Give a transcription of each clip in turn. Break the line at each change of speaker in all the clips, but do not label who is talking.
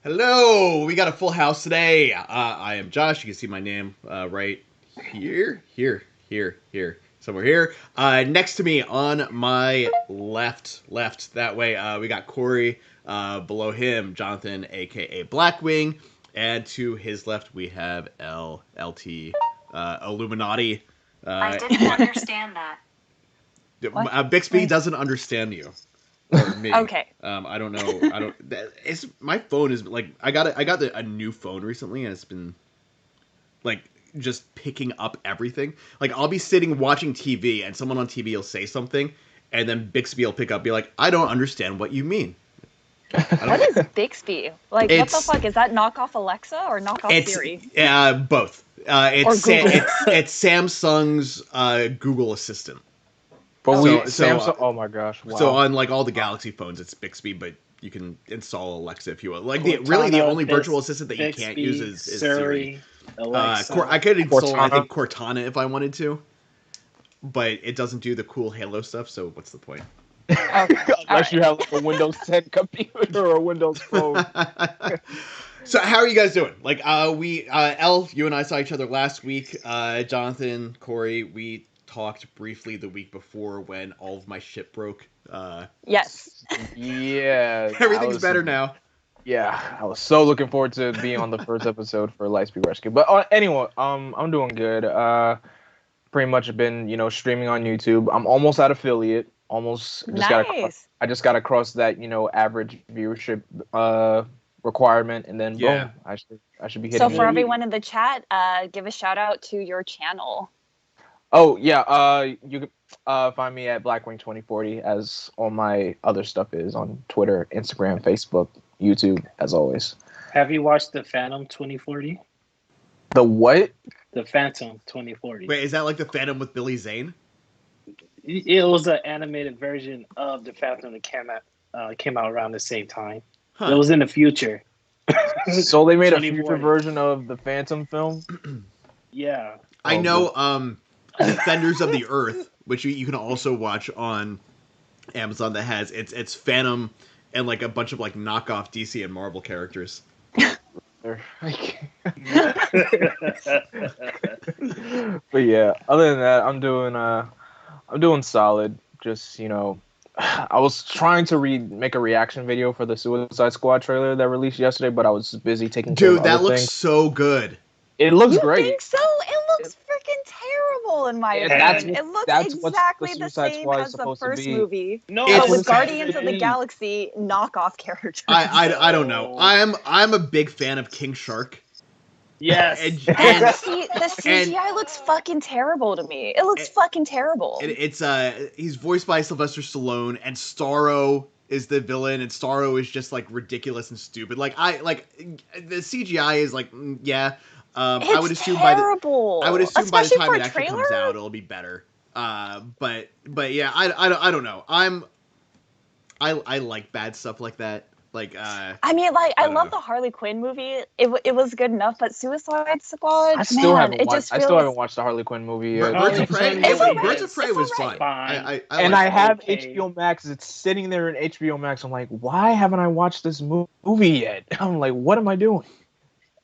Hello, we got a full house today. I am Josh. You can see my name right here, somewhere here. Next to me on my left, that way. We got Corey. Below him, Jonathan, aka Blackwing, and to his left we have LT Illuminati.
I didn't understand that.
Bixby doesn't understand you. Or me.
Okay.
I don't know. It's my phone is like I got a new phone recently, and it's been like just picking up everything. Like I'll be sitting watching TV, and someone on TV will say something, and then Bixby will pick up, be like, "I don't understand what you mean."
What is Bixby? Like, what the fuck? Is that knockoff Alexa or knockoff Siri?
Both. It's Samsung's Google Assistant.
But Samsung. Oh my gosh! Wow.
So on like all the Galaxy phones, it's Bixby, but you can install Alexa if you want. Like the only virtual assistant that you can't use is Siri. I could install I think Cortana if I wanted to, but it doesn't do the cool Halo stuff. So what's the point?
Unless you have like a Windows 10 computer or a Windows phone.
So how are you guys doing? Like Elle, you and I saw each other last week. Jonathan, Corey, we talked briefly the week before when all of my shit broke.
Yes.
Yeah.
Everything's better now.
Yeah, I was so looking forward to being on the first episode for Lightspeed Rescue. But anyway, I'm doing good. Pretty much been, streaming on YouTube. I'm almost at affiliate. Almost.
Nice.
I just got across that, average viewership requirement, and then boom, I should be hitting.
So for everyone in the chat, give a shout out to your channel.
Oh yeah, you can find me at Blackwing2040 as all my other stuff is on Twitter, Instagram, Facebook, YouTube, as always.
Have you watched the Phantom 2040?
The what?
The Phantom 2040.
Wait, is that like the Phantom with Billy Zane?
It was an animated version of the Phantom that came out around the same time. Huh. It was in the future.
So they made a future version of the Phantom film?
Yeah.
I know Defenders of the Earth, which you can also watch on Amazon, that has it's Phantom and like a bunch of like knockoff DC and Marvel characters.
But yeah, other than that, I'm doing solid. Just I was trying to make a reaction video for the Suicide Squad trailer that released yesterday, but I was busy taking care of other
that looks
things.
So good.
It looks great.
You think so? It looks freaking terrible in my opinion. It looks exactly the same as the first movie.
No,
it was Guardians of the Galaxy knockoff characters.
I don't know. I'm a big fan of King Shark.
Yes.
And the CGI looks fucking terrible to me. It looks fucking terrible.
It's he's voiced by Sylvester Stallone, and Starro is the villain, and Starro is just like ridiculous and stupid. Like the CGI is like yeah. I would assume
terrible.
by the time it actually
trailer?
comes out, it'll be better. But yeah, I don't know. I like bad stuff like that. Like I
love the Harley Quinn movie. It was good enough, but Suicide Squad,
I still haven't watched the Harley Quinn movie yet.
Birds of Prey. Birds of Prey was fun.
I have HBO Max. It's sitting there in HBO Max. I'm like, why haven't I watched this movie yet? I'm like, what am I doing?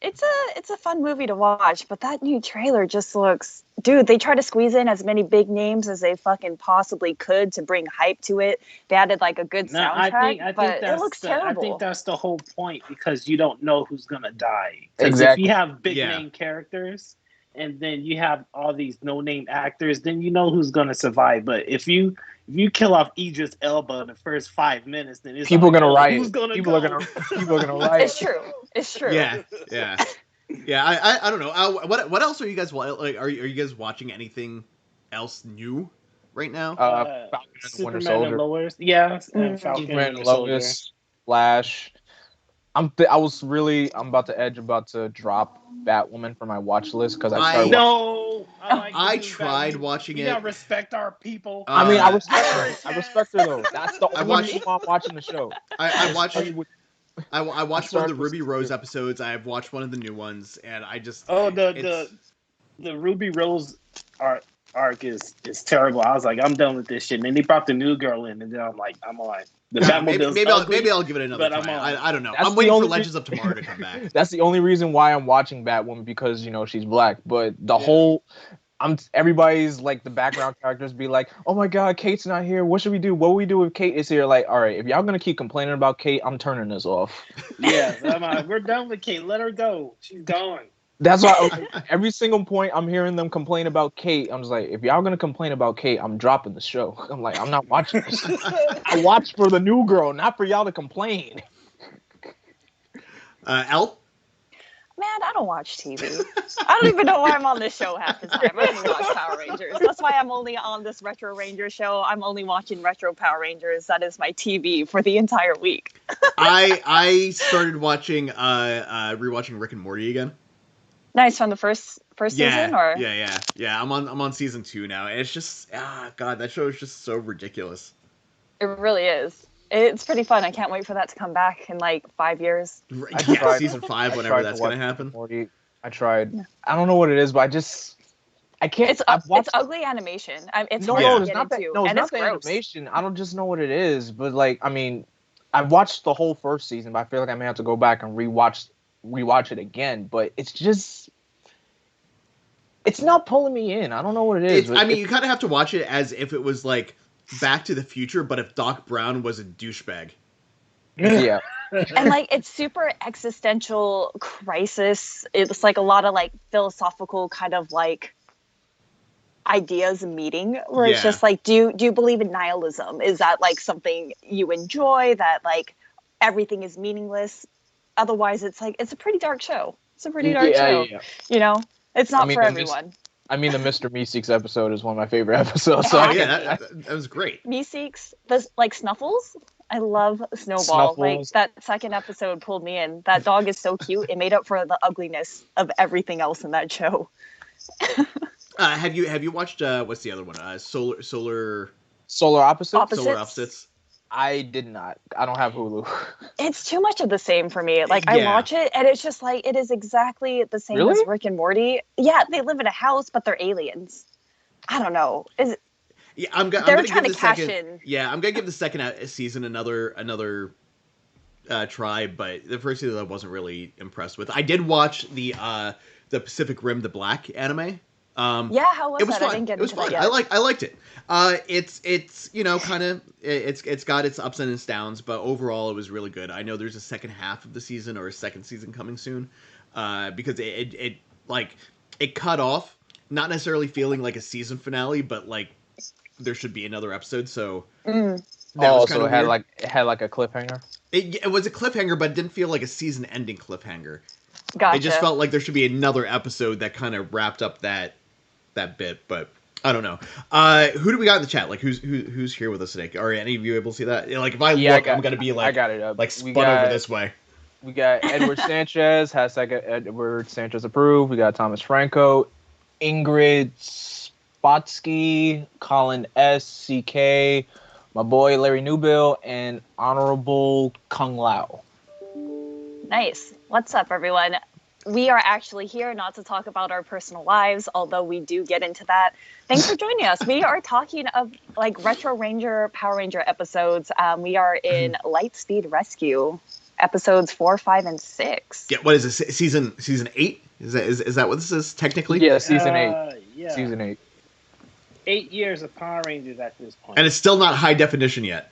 It's a fun movie to watch, but that new trailer just looks... Dude, they try to squeeze in as many big names as they fucking possibly could to bring hype to it. They added like a good soundtrack, but it looks terrible.
I think that's the whole point, because you don't know who's gonna die.
Exactly.
If you have big name characters and then you have all these no-name actors, then you know who's gonna survive. But if you kill off Idris Elba in the first 5 minutes, then people are gonna riot. People are gonna riot.
It's true.
Yeah. I don't know. What else are you guys like? Are you guys watching anything else new right now?
Falcon and Winter Soldier.
And Lois. Yeah, and Falcon and
Lois, Flash. I'm about to drop Batwoman from my watch list because
I
tried watching it.
You gotta respect our people.
I mean, I respect her. I respect her though. That's the only reason I'm watching the show.
I watched one of the Ruby Rose episodes. I've watched one of the new ones, and I just
the Ruby Rose arc is terrible. I was like, I'm done with this shit. And then they brought the new girl in, and then I'm like, I'm on. The
Yeah,
Batmobile's ugly,
maybe I'll give it another
but
try. I don't know.
That's
I'm waiting for
only
Legends of Tomorrow to come back.
That's the only reason why I'm watching Batwoman, because she's black. But the whole, everybody's like, the background characters be like, oh my god, Kate's not here. What should we do? What will we do if Kate is here? Like, all right, if y'all gonna keep complaining about Kate, I'm turning this off.
Yeah, we're done with Kate. Let her go. She's gone.
That's why every single point I'm hearing them complain about Kate, I'm just like, if y'all gonna complain about Kate, I'm dropping the show. I'm like, I'm not watching this. I watch for the new girl, not for y'all to complain.
Al?
Man, I don't watch TV. I don't even know why I'm on this show half the time. I only watch Power Rangers. That's why I'm only on this Retro Ranger show. I'm only watching Retro Power Rangers. That is my TV for the entire week.
I started watching rewatching Rick and Morty again.
Nice, from the first season, or
yeah. I'm on season 2 now, and it's just God, that show is just so ridiculous.
it really is. It's pretty fun. I can't wait for that to come back in like 5 years.
Yeah, season 5, whenever that's gonna happen.
Morty. I tried. I don't know what it is, but I can't.
It's ugly animation. It's hard to
it's
get
not
into,
that. No, it's
and
not
it's
the
gross.
animation. I don't just know what it is, but like, I mean, I watched the whole first season, but I feel like I may have to go back and rewatch it again. But it's not pulling me in. I don't know what it is.
I mean, you kind of have to watch it as if it was like Back to the Future, but if Doc Brown was a douchebag.
Yeah.
And like, it's super existential crisis. It's like a lot of like philosophical kind of like ideas meeting, where it's just like, do you believe in nihilism? Is that like something you enjoy, that like everything is meaningless? Otherwise, it's like, it's a pretty dark show. It's a pretty dark show. Yeah. It's not for everyone.
The Mr. Meeseeks episode is one of my favorite episodes. So
that was great.
Meeseeks, like Snuffles. I love Snowball.
Snuffles.
Like, that second episode pulled me in. That dog is so cute. It made up for the ugliness of everything else in that show.
Have you watched what's the other one? Solar
Opposites?
Solar Opposites.
I did not. I don't have Hulu.
It's too much of the same for me. Like, I watch it, and it's just like, it is exactly the same as Rick and Morty. Yeah, they live in a house, but they're aliens. I don't know. They're trying to cash in.
Yeah, I'm gonna give the second season another try, but the first season I wasn't really impressed with. I did watch the Pacific Rim, the Black anime.
How was
it was
that?
fun.
I didn't get
it was
into
fun.
that yet.
I liked it. It's kind of it's got its ups and its downs, but overall it was really good. I know there's a second half of the season or a second season coming soon, because it cut off, not necessarily feeling like a season finale, but like there should be another episode. So
so it had like a cliffhanger.
It was a cliffhanger, but it didn't feel like a season-ending cliffhanger.
Gotcha.
It just felt like there should be another episode that kind of wrapped up that bit, but I don't know. Who do we got in the chat? Like, who's here with us today? Are any of you able to see that? Like, if I look, I'm gonna be like,
I got it up.
Like spun over this way.
We got Edward Sanchez, Edward Sanchez approved. We got Thomas Franco, Ingrid Spotsky, Colin SCK, my boy Larry Newbill, and Honorable Kung Lao.
Nice. What's up, everyone? We are actually here not to talk about our personal lives, although we do get into that. Thanks for joining us. We are talking of like Retro Ranger, Power Ranger episodes. We are in Lightspeed Rescue, episodes 4, 5, and 6.
Yeah, what is this? Season 8? Is that what this is technically?
Yeah, season 8.
Yeah.
Season 8.
8 years of Power Rangers at this point.
And it's still not high definition yet.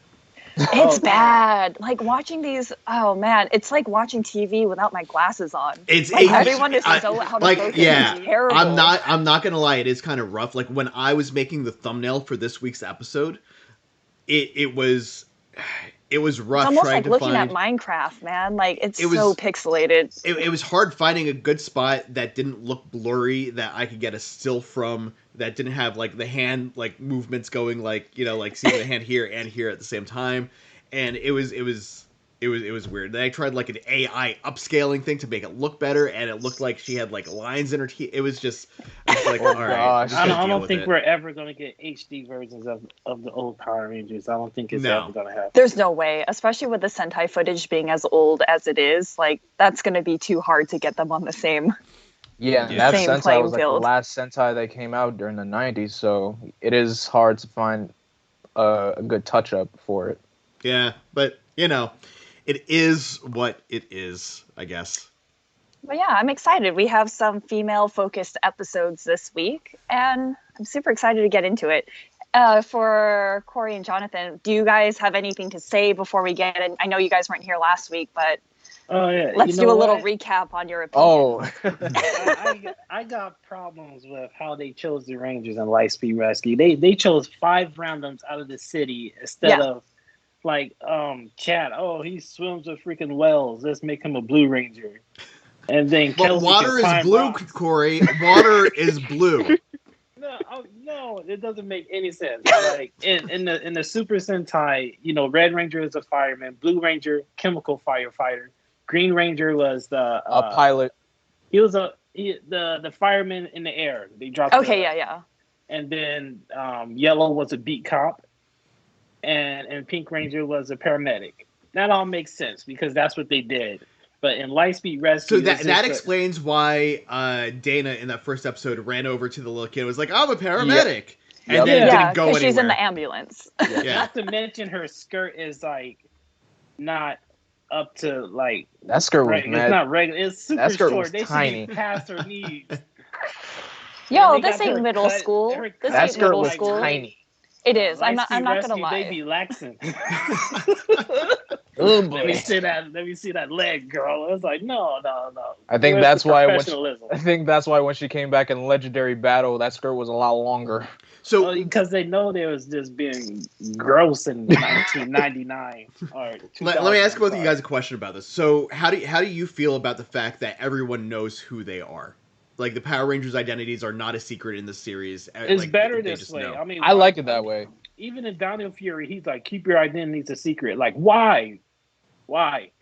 It's bad. Like watching these. Oh man, it's like watching TV without my glasses on.
It's
like, everyone is so out of focus. It's terrible.
I'm not gonna lie. It is kind of rough. Like when I was making the thumbnail for this week's episode, it was rough.
It's almost
trying
like
to
looking
find...
at Minecraft, man. Like it's so pixelated.
It was hard finding a good spot that didn't look blurry, that I could get a still from, that didn't have like the hand like movements going, like, you know, like seeing the hand here and here at the same time. And it was weird. Then I tried like an AI upscaling thing to make it look better, and it looked like she had like lines in her teeth. It was just like, all right.
I don't think we're ever gonna get HD versions of the old Power Rangers. I don't think it's ever gonna happen.
There's no way, especially with the Sentai footage being as old as it is. Like that's gonna be too hard to get them on the same.
Yeah, that
same
Sentai was like
field.
the last Sentai that came out during the 90s, so it is hard to find a good touch-up for it.
Yeah, but it is what it is, I guess.
But yeah, I'm excited. We have some female-focused episodes this week, and I'm super excited to get into it. For Corey and Jonathan, do you guys have anything to say before we get in? I know you guys weren't here last week, but let's do a little recap on your opinion.
I got problems with how they chose the Rangers in Lightspeed Rescue. They chose 5 randoms out of the city instead of like Chad. Oh, he swims with freaking whales. Let's make him a Blue Ranger. And then
Kelsey water is blue, rocks. Corey. Water is blue.
No, it doesn't make any sense. Like in the Super Sentai, Red Ranger is a fireman, Blue Ranger chemical firefighter, Green Ranger was the
pilot.
He was the fireman in the air. They dropped.
Okay, yeah.
And then Yellow was a beat cop, and Pink Ranger was a paramedic. That all makes sense because that's what they did. But in Lightspeed Rescue...
So that explains why Dana in that first episode ran over to the little kid and was like, I'm a paramedic! Yep. And then didn't go anywhere.
She's in the ambulance.
Not to mention her skirt is, like, not up to, like...
That skirt was mad.
It's not regular. It's super
that skirt
short.
Was tiny.
They should be past her knees.
Yo, this ain't middle school.
That skirt was tiny.
It is. I'm not gonna lie.
They be laxing.
Oh boy.
Let me see that leg, girl. I was like, no.
I think that's why when she came back in Legendary Battle, that skirt was a lot longer.
So
because they know they was just being gross in 1999 or
let me ask both of you guys a question about this. So how do you feel about the fact that everyone knows who they are? Like the Power Rangers' identities are not a secret in the series.
It's
like,
better this way. I mean,
I like it that way.
Even in Downhill Fury, he's like, keep your identities a secret. Like, why? Why?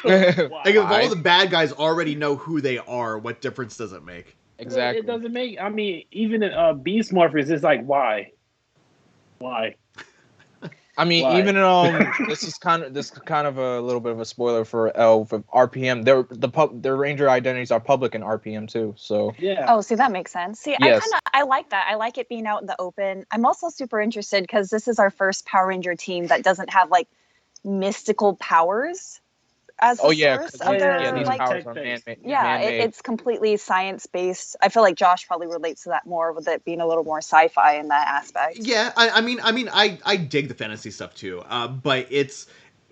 Like if all the bad guys already know who they are, what difference does it make?
Exactly.
It doesn't make. I mean, even in Beast Morphers, it's like, why?
I mean, even this is kind of a little bit of a spoiler for RPM. Their Ranger identities are public in RPM too. So
yeah.
Oh, see, that makes sense. See, yes. I like that. I like it being out in the open. I'm also super interested because this is our first Power Ranger team that doesn't have like mystical powers as the source of their
these
like,
powers are man-made.
It's completely science-based. I feel like Josh probably relates to that more with it being a little more sci-fi in that aspect.
Yeah, I mean, I dig the fantasy stuff too, but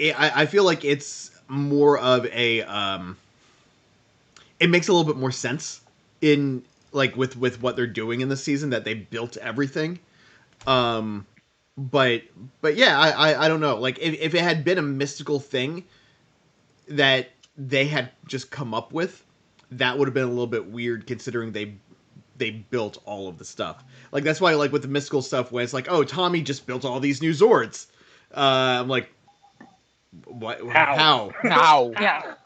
I feel like it's more of a it makes a little bit more sense in like with what they're doing in the season that they built everything. But yeah, I don't know. Like if it had been a mystical thing that they had just come up with, that would have been a little bit weird considering they built all of the stuff. Like that's why like with the mystical stuff when it's like, oh, Tommy just built all these new Zords. I'm like, what? How?
Yeah.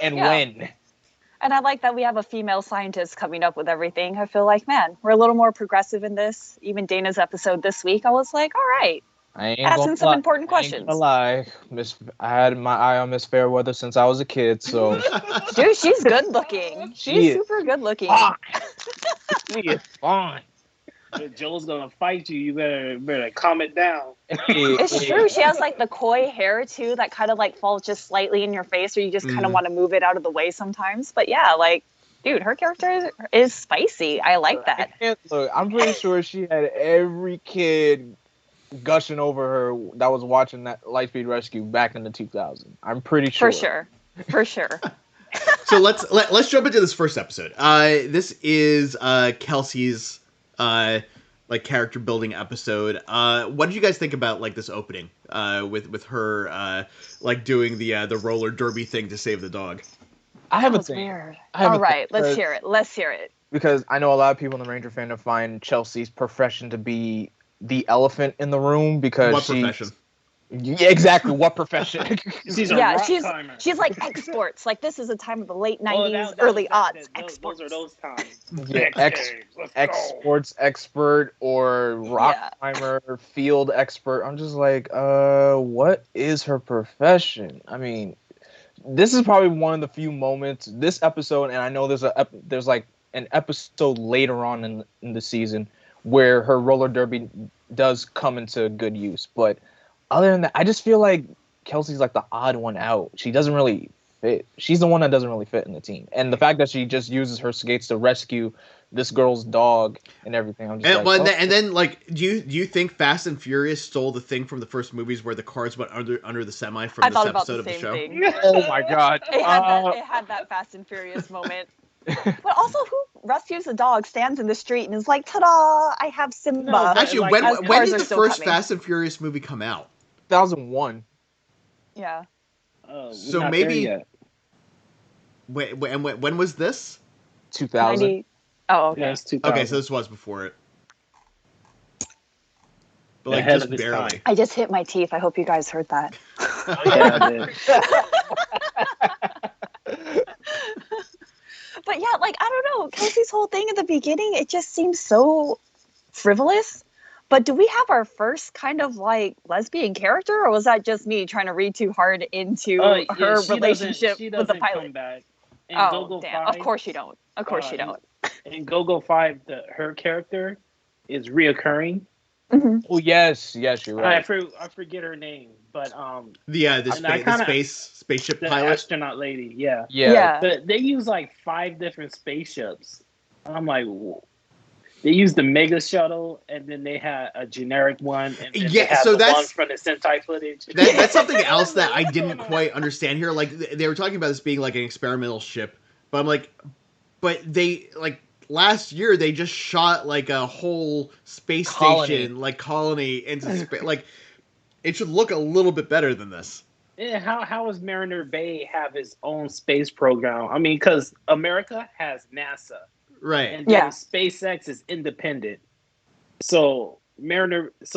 And when?
And I like that we have a female scientist coming up with everything. I feel like, man, we're a little more progressive in this. Even Dana's episode this week, I was like, all right. Asking some important questions.
I ain't gonna lie. I had my eye on Miss Fairweather since I was a kid, so...
Dude, she's good looking. She's super good looking.
She is fine.
If Joel's gonna fight you, you better calm it down.
It's true. She has like the koi hair too that kind of like falls just slightly in your face, or you just kind of want to move it out of the way sometimes. But yeah, like, dude, her character is spicy. I like that.
Look, I'm pretty sure she had every kid gushing over her that was watching that Lightspeed Rescue back in the 2000s. I'm pretty sure.
For sure.
So let's jump into this first episode. This is Kelsey's like character building episode. What did you guys think about like this opening with her like doing the roller derby thing to save the dog?
I have
that was weird. All right, let's hear it.
Because I know a lot of people in the Ranger fandom find Chelsea's profession to be the elephant in the room because
what profession?
Yeah, exactly. What profession?
She's
like exports. Like this is a time of the late 90s, early aughts.
Those are those times.
Yeah, exports expert or rock climber, field expert. I'm just like, what is her profession? I mean, this is probably one of the few moments this episode, and I know there's like an episode later on in the season where her roller derby does come into good use, but other than that, I just feel like Kelsey's like the odd one out. She doesn't really fit. She's the one that doesn't really fit in the team. And the fact that she just uses her skates to rescue this girl's dog and everything, I'm just
and then like, do you think Fast and Furious stole the thing from the first movies where the cars went under the semi from this episode of the show?
Thing.
Oh my god!
It had that Fast and Furious moment. But also, who rescues a dog, stands in the street, and is like, "Ta-da! I have Simba."
No, actually, when did the first Fast and Furious movie come out?
2001.
Yeah.
So maybe. When was this?
2000.
Oh, okay.
Yeah, it's 2000.
Okay, so this was before it. But like just barely.
I just hit my teeth. I hope you guys heard that.
Oh, yeah, I did.
But yeah, like, I don't know. Kelsey's whole thing at the beginning, it just seems so frivolous. But do we have our first kind of like lesbian character, or was that just me trying to read too hard into her relationship with the pilot?
Come back.
Oh, damn. Of course you don't. Of course you don't.
In Go-Go 5, her character is reoccurring.
Mm-hmm.
Oh, yes, you're right.
I forget her name, but
the spaceship
the
pilot,
astronaut lady, yeah. But they use like 5 different spaceships. I'm like, whoa. They used the Mega Shuttle, and then they had a generic one, and then they had that's one from the Sentai footage.
That's something else that I didn't quite understand here. Like they were talking about this being like an experimental ship, but I'm like, but they like. Last year, they just shot like a whole space station, like colony into space. Like, it should look a little bit better than this.
Yeah, how does Mariner Bay have its own space program? I mean, because America has NASA,
right?
And then SpaceX is independent. So NASADA,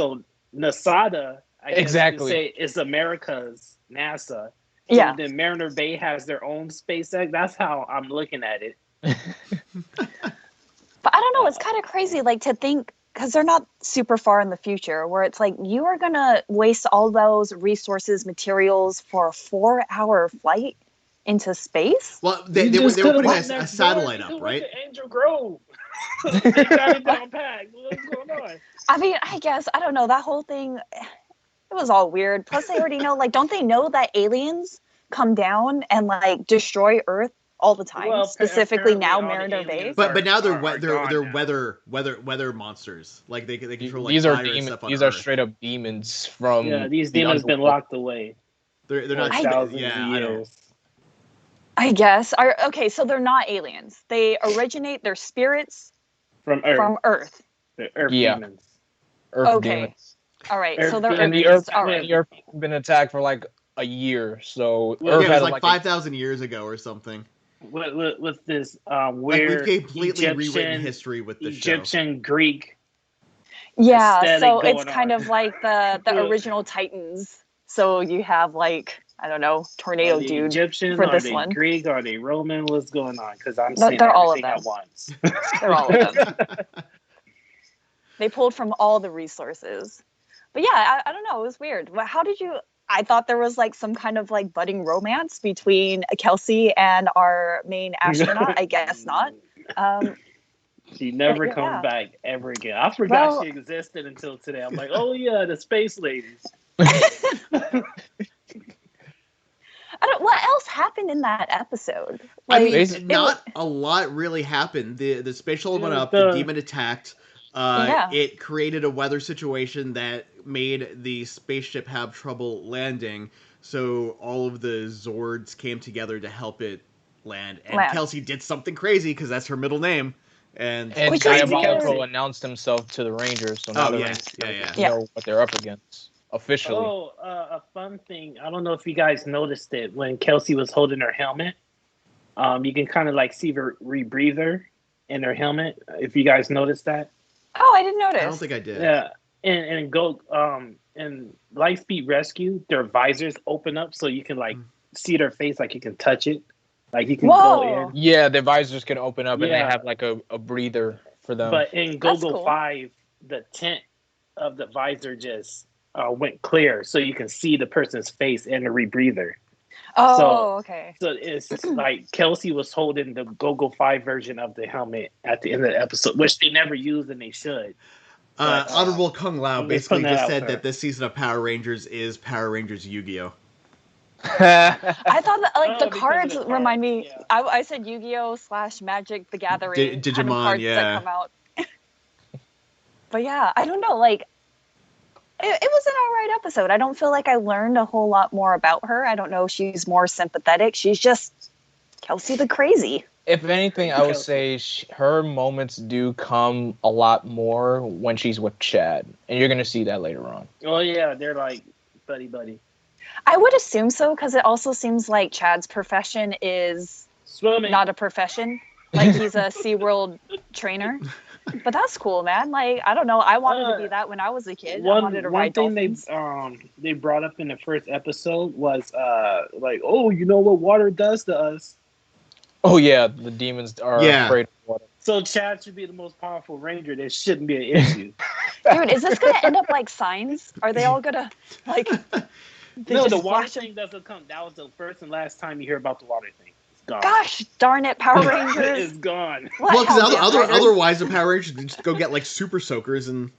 I guess you could say, is America's NASA. So then Mariner Bay has their own SpaceX. That's how I'm looking at it.
But I don't know, it's kind of crazy, like, to think, because they're not super far in the future, where it's like, you are going to waste all those resources, materials for a 4-hour flight into space?
Well, they were putting a satellite up, right?
Angel Grove. They got it down packed. What's going on?
I mean, I guess, I don't know, that whole thing, it was all weird. Plus, they already know, like, don't they know that aliens come down and, like, destroy Earth all the time, specifically now Mariner Bay.
But now they're weather monsters. Like they control like
these are
fire
demons.
And stuff on
these
Earth.
are straight up demons from.
Yeah, these demons been locked away.
They're not
thousands of years.
I guess. Okay, so they're not aliens. They originate their spirits
from Earth.
The
Earth demons.
Earth demons.
All right, so they're
and the Earth. The Earth has been attacked for like a year, so
Earth it was like 5,000 years ago or something.
With this weird
we've completely rewritten history with this
Egyptian Greek.
Yeah, so it's kind of like the original Titans. So you have like, I don't know, tornado dude
Egyptian,
for this
are they
one.
Greek? Are they Roman? What's going on? Because I'm seeing
they're all
everything
of
at once.
They're all of them. They pulled from all the resources. But yeah, I don't know. It was weird. How did you? I thought there was like some kind of like budding romance between Kelsey and our main astronaut. I guess not.
She never comes back ever again. I forgot she existed until today. I'm like, oh yeah, the space ladies.
What else happened in that episode?
Like, I mean, not a lot really happened. The space shuttle went up. The demon attacked. It created a weather situation that made the spaceship have trouble landing. So all of the Zords came together to help it land. And Kelsey did something crazy because that's her middle name. And
Diabolico announced himself to the Rangers. So now the Rangers know what they're up against officially.
Oh, a fun thing. I don't know if you guys noticed it when Kelsey was holding her helmet. You can kind of like see the rebreather in her helmet. If you guys noticed that.
Oh, I didn't notice.
I don't think I did.
Yeah, and Lightspeed Rescue, their visors open up so you can like see their face, like you can touch it, like you can go in.
Yeah, the visors can open up and they have like a breather for them.
But in Go-Go 5, the tint of the visor just went clear, so you can see the person's face and the rebreather.
Oh, okay.
So it's like Kelsey was holding the Go-Go 5 version of the helmet at the end of the episode, which they never used and they should.
Honorable Kung Lao
I'm just
basically
putting that
just
out
said
there.
that this season of Power Rangers is Power Rangers Yu-Gi-Oh.
I thought that like
Oh,
the
because of
cards
the
remind
cards,
me.
yeah.
I said Yu-Gi-Oh / Magic the Gathering kind of
Digimon,
cards
yeah.
that come out. But yeah, I don't know. Like it was an alright episode. I don't feel like I learned a whole lot more about her. I don't know if she's more sympathetic. She's just Kelsey the crazy.
If anything, I would say her moments do come a lot more when she's with Chad, and you're gonna see that later on.
Oh yeah, they're like buddy.
I would assume so because it also seems like Chad's profession is
Swimming.
not a profession. Like he's a SeaWorld trainer. But that's cool, man. Like I don't know. I wanted to be that when I was a kid. I wanted to
One
ride
thing
dolphins.
they brought up in the first episode was like, oh, you know what water does to us.
Oh yeah, the demons are afraid of water.
So Chad should be the most powerful ranger. There shouldn't be an issue.
Dude, is this gonna end up like Signs? Are they all gonna like?
No, the water thing doesn't come. That was the first and last time you hear about the water thing. It's gone.
Gosh darn it, Power Rangers!
It's gone.
Well, because otherwise the Power Rangers can just go get like super soakers and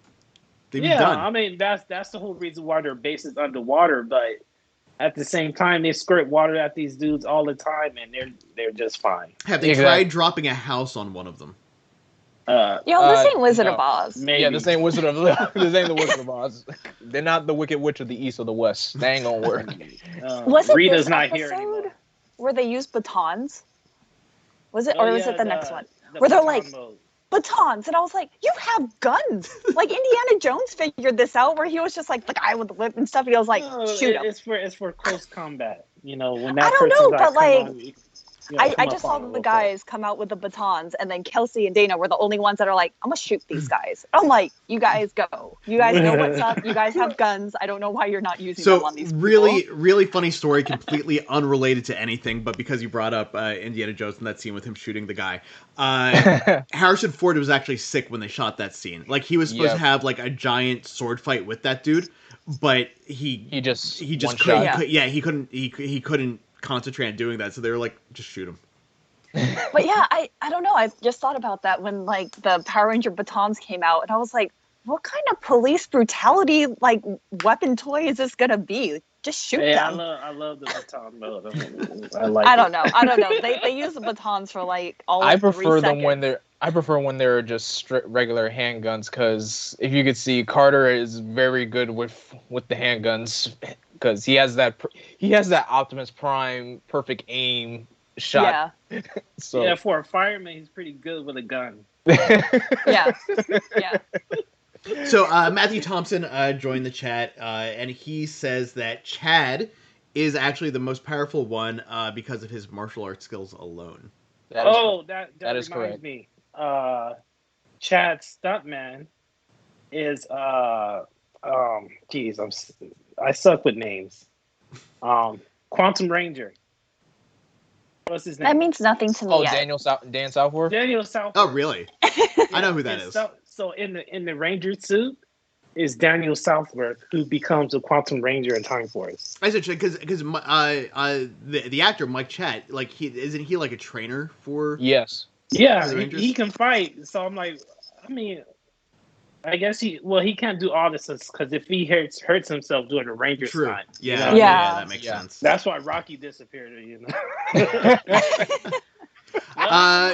they'd be done.
I mean that's the whole reason why their base is underwater. But at the same time, they squirt water at these dudes all the time, and they're just fine.
Have they tried dropping a house on one of them?
This ain't Wizard of Oz.
Maybe.
Yeah, this ain't Wizard of this ain't the Wizard of Oz. They're not the Wicked Witch of the East or the West. They ain't gonna work.
Was it
Rita's
this
not
episode
here anymore.
where they used batons? Was it, or was it the next one?
The
Where they're
baton
like
mode.
batons, and I was like, "You have guns!" Like Indiana Jones figured this out, where he was just like the guy with the whip and stuff. And he was like, "Shoot him!"
It's for close combat. You know, when that
I don't
person's
know,
like,
but
come
like,
on, you
I
come
just
up
saw
on 'em
the
real quick.
guys come out with the batons, and then Kelsey and Dana were the only ones that are like, "I'm gonna shoot these guys." I'm like, "You guys go. You guys know what's up. You guys have guns. I don't know why you're not using them on these people."
Really funny story, completely unrelated to anything, but because you brought up Indiana Jones and that scene with him shooting the guy, Harrison Ford was actually sick when they shot that scene. Like he was supposed to have like a giant sword fight with that dude, but he just couldn't. He couldn't concentrate on doing that, so they were like, just shoot him.
But yeah, I don't know. I just thought about that when like the Power Ranger batons came out, and I was like, what kind of police brutality like weapon toy is this gonna be? Just shoot them.
I love the baton mode.
I don't know. They use the batons for like all.
I prefer them when they're just regular handguns, because if you could see, Carter is very good with the handguns, because he has that Optimus Prime perfect aim shot.
Yeah.
So
for a fireman, he's pretty good with a gun.
Yeah.
So Matthew Thompson joined the chat, and he says that Chad is actually the most powerful one because of his martial arts skills alone.
That is reminds me. Chad's stuntman is I suck with names. Quantum Ranger. What's his name?
That means nothing to me.
Oh,
yet.
Dan Southworth.
Daniel Southworth.
Oh, really? I know who that is.
So in the Ranger suit is Daniel Southworth, who becomes a Quantum Ranger in Time Force.
I said because the actor Mike Chat, like isn't he like a trainer for?
Yes.
Yeah, he can fight. So I'm like, I mean, I guess he can't do all this because if he hurts himself doing a Ranger stunt.
Yeah,
you know?
yeah, that makes sense.
That's why Rocky disappeared. You know.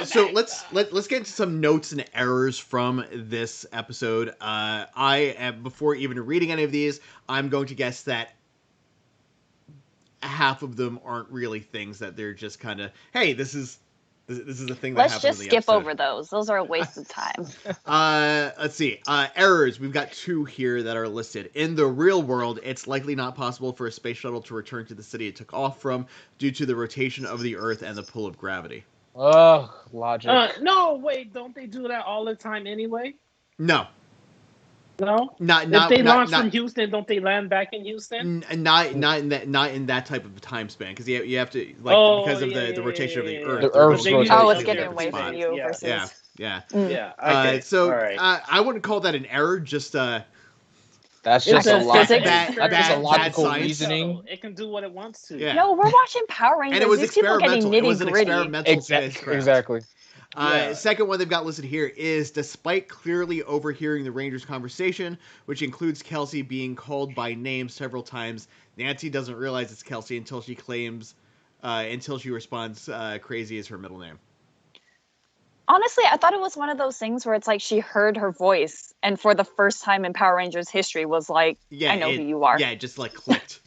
So let's get into some notes and errors from this episode. Before even reading any of these, I'm going to guess that half of them aren't really things, that they're just kind of, hey, this is a thing that
Let's
happens
just
in the
skip
episode.
over those. Those are a waste of time.
Let's see. Errors. We've got 2 here that are listed. In the real world, it's likely not possible for a space shuttle to return to the city it took off from due to the rotation of the Earth and the pull of gravity.
Oh, logic.
No, wait. Don't they do that all the time anyway?
No.
No.
If
they launch from Houston, don't they land back in Houston?
Not in that type of a time span, because you have to because of the rotation of the Earth.
The Earth's rotation.
Oh, it's getting away from you versus.
Yeah.
Okay.
So
right.
I wouldn't call that an error. Just
that's just a
bad
logical
science.
reasoning.
So it can do what it wants to.
Yeah.
No, we're watching Power Rangers.
And it was
These people are getting
experimental. It was an
nitty-gritty.
experimental spacecraft.
Exactly.
Second one they've got listed here is, despite clearly overhearing the Rangers' conversation, which includes Kelsey being called by name several times, Nancy doesn't realize it's Kelsey until she responds, crazy is her middle name.
Honestly, I thought it was one of those things where it's like she heard her voice, and for the first time in Power Rangers history was like, I know who you are.
Yeah, it just like clicked.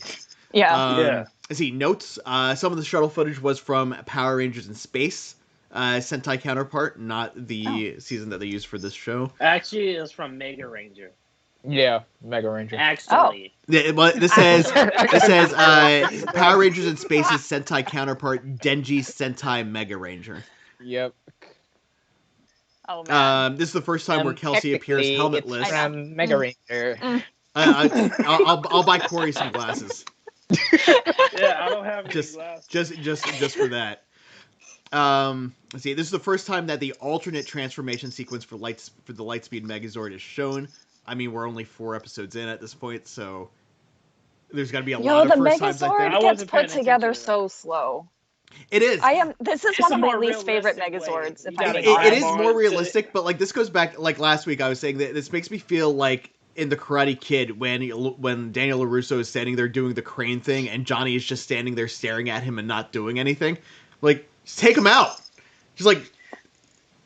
Yeah.
Let's see, notes. Some of the shuttle footage was from Power Rangers in Space, Sentai counterpart, not the season that they used for this show.
Actually, it was from Mega Ranger.
Yeah, Mega Ranger.
Actually.
This says Power Rangers in Space's Sentai counterpart, Denji's Sentai Mega Ranger.
Yep.
Oh man.
This is the first time where Kelsey appears helmetless.
It's from Mega Ranger.
I'll buy Corey some glasses.
Yeah, I don't have any glasses.
Just for that. Let's see. This is the first time that the alternate transformation sequence for the Lightspeed Megazord is shown. I mean, we're only 4 episodes in at this point, so there's got to be a lot of first times. I think
the Megazord gets put together so slow.
It is.
This is one of my least favorite Megazords.
It is more realistic, but like this goes back, like last week I was saying that this makes me feel like in the Karate Kid when Daniel LaRusso is standing there doing the crane thing and Johnny is just standing there staring at him and not doing anything. Like, just take him out. Just like,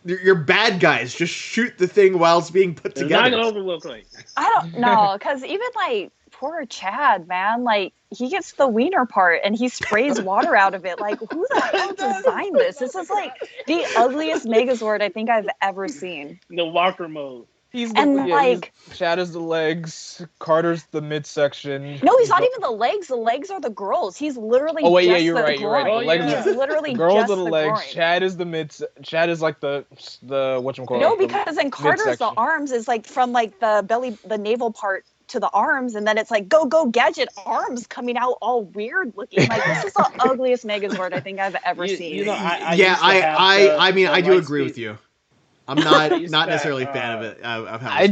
you're bad guys. Just shoot the thing while it's being put together.
Not over real quick.
I don't know, because even like poor Chad, man, like he gets the wiener part and he sprays water out of it. Like, who the hell designed this? This is like the ugliest Megazord I think I've ever seen.
The walker mode.
Chad is the legs, Carter's the midsection.
No, he's not even the legs. The legs are the girls. He's literally
you're right.
The legs
he's
literally
the girls
just
are the legs.
groin.
Chad is the Chad is like the whatchamacallit.
No, because in Carter's the arms is like from like the belly, the navel part to the arms, and then it's like go gadget arms coming out all weird looking. Like, this is the ugliest Megazord I think I've ever seen.
You know, I mean, I do agree with you. I'm not necessarily a fan of it. Of how
I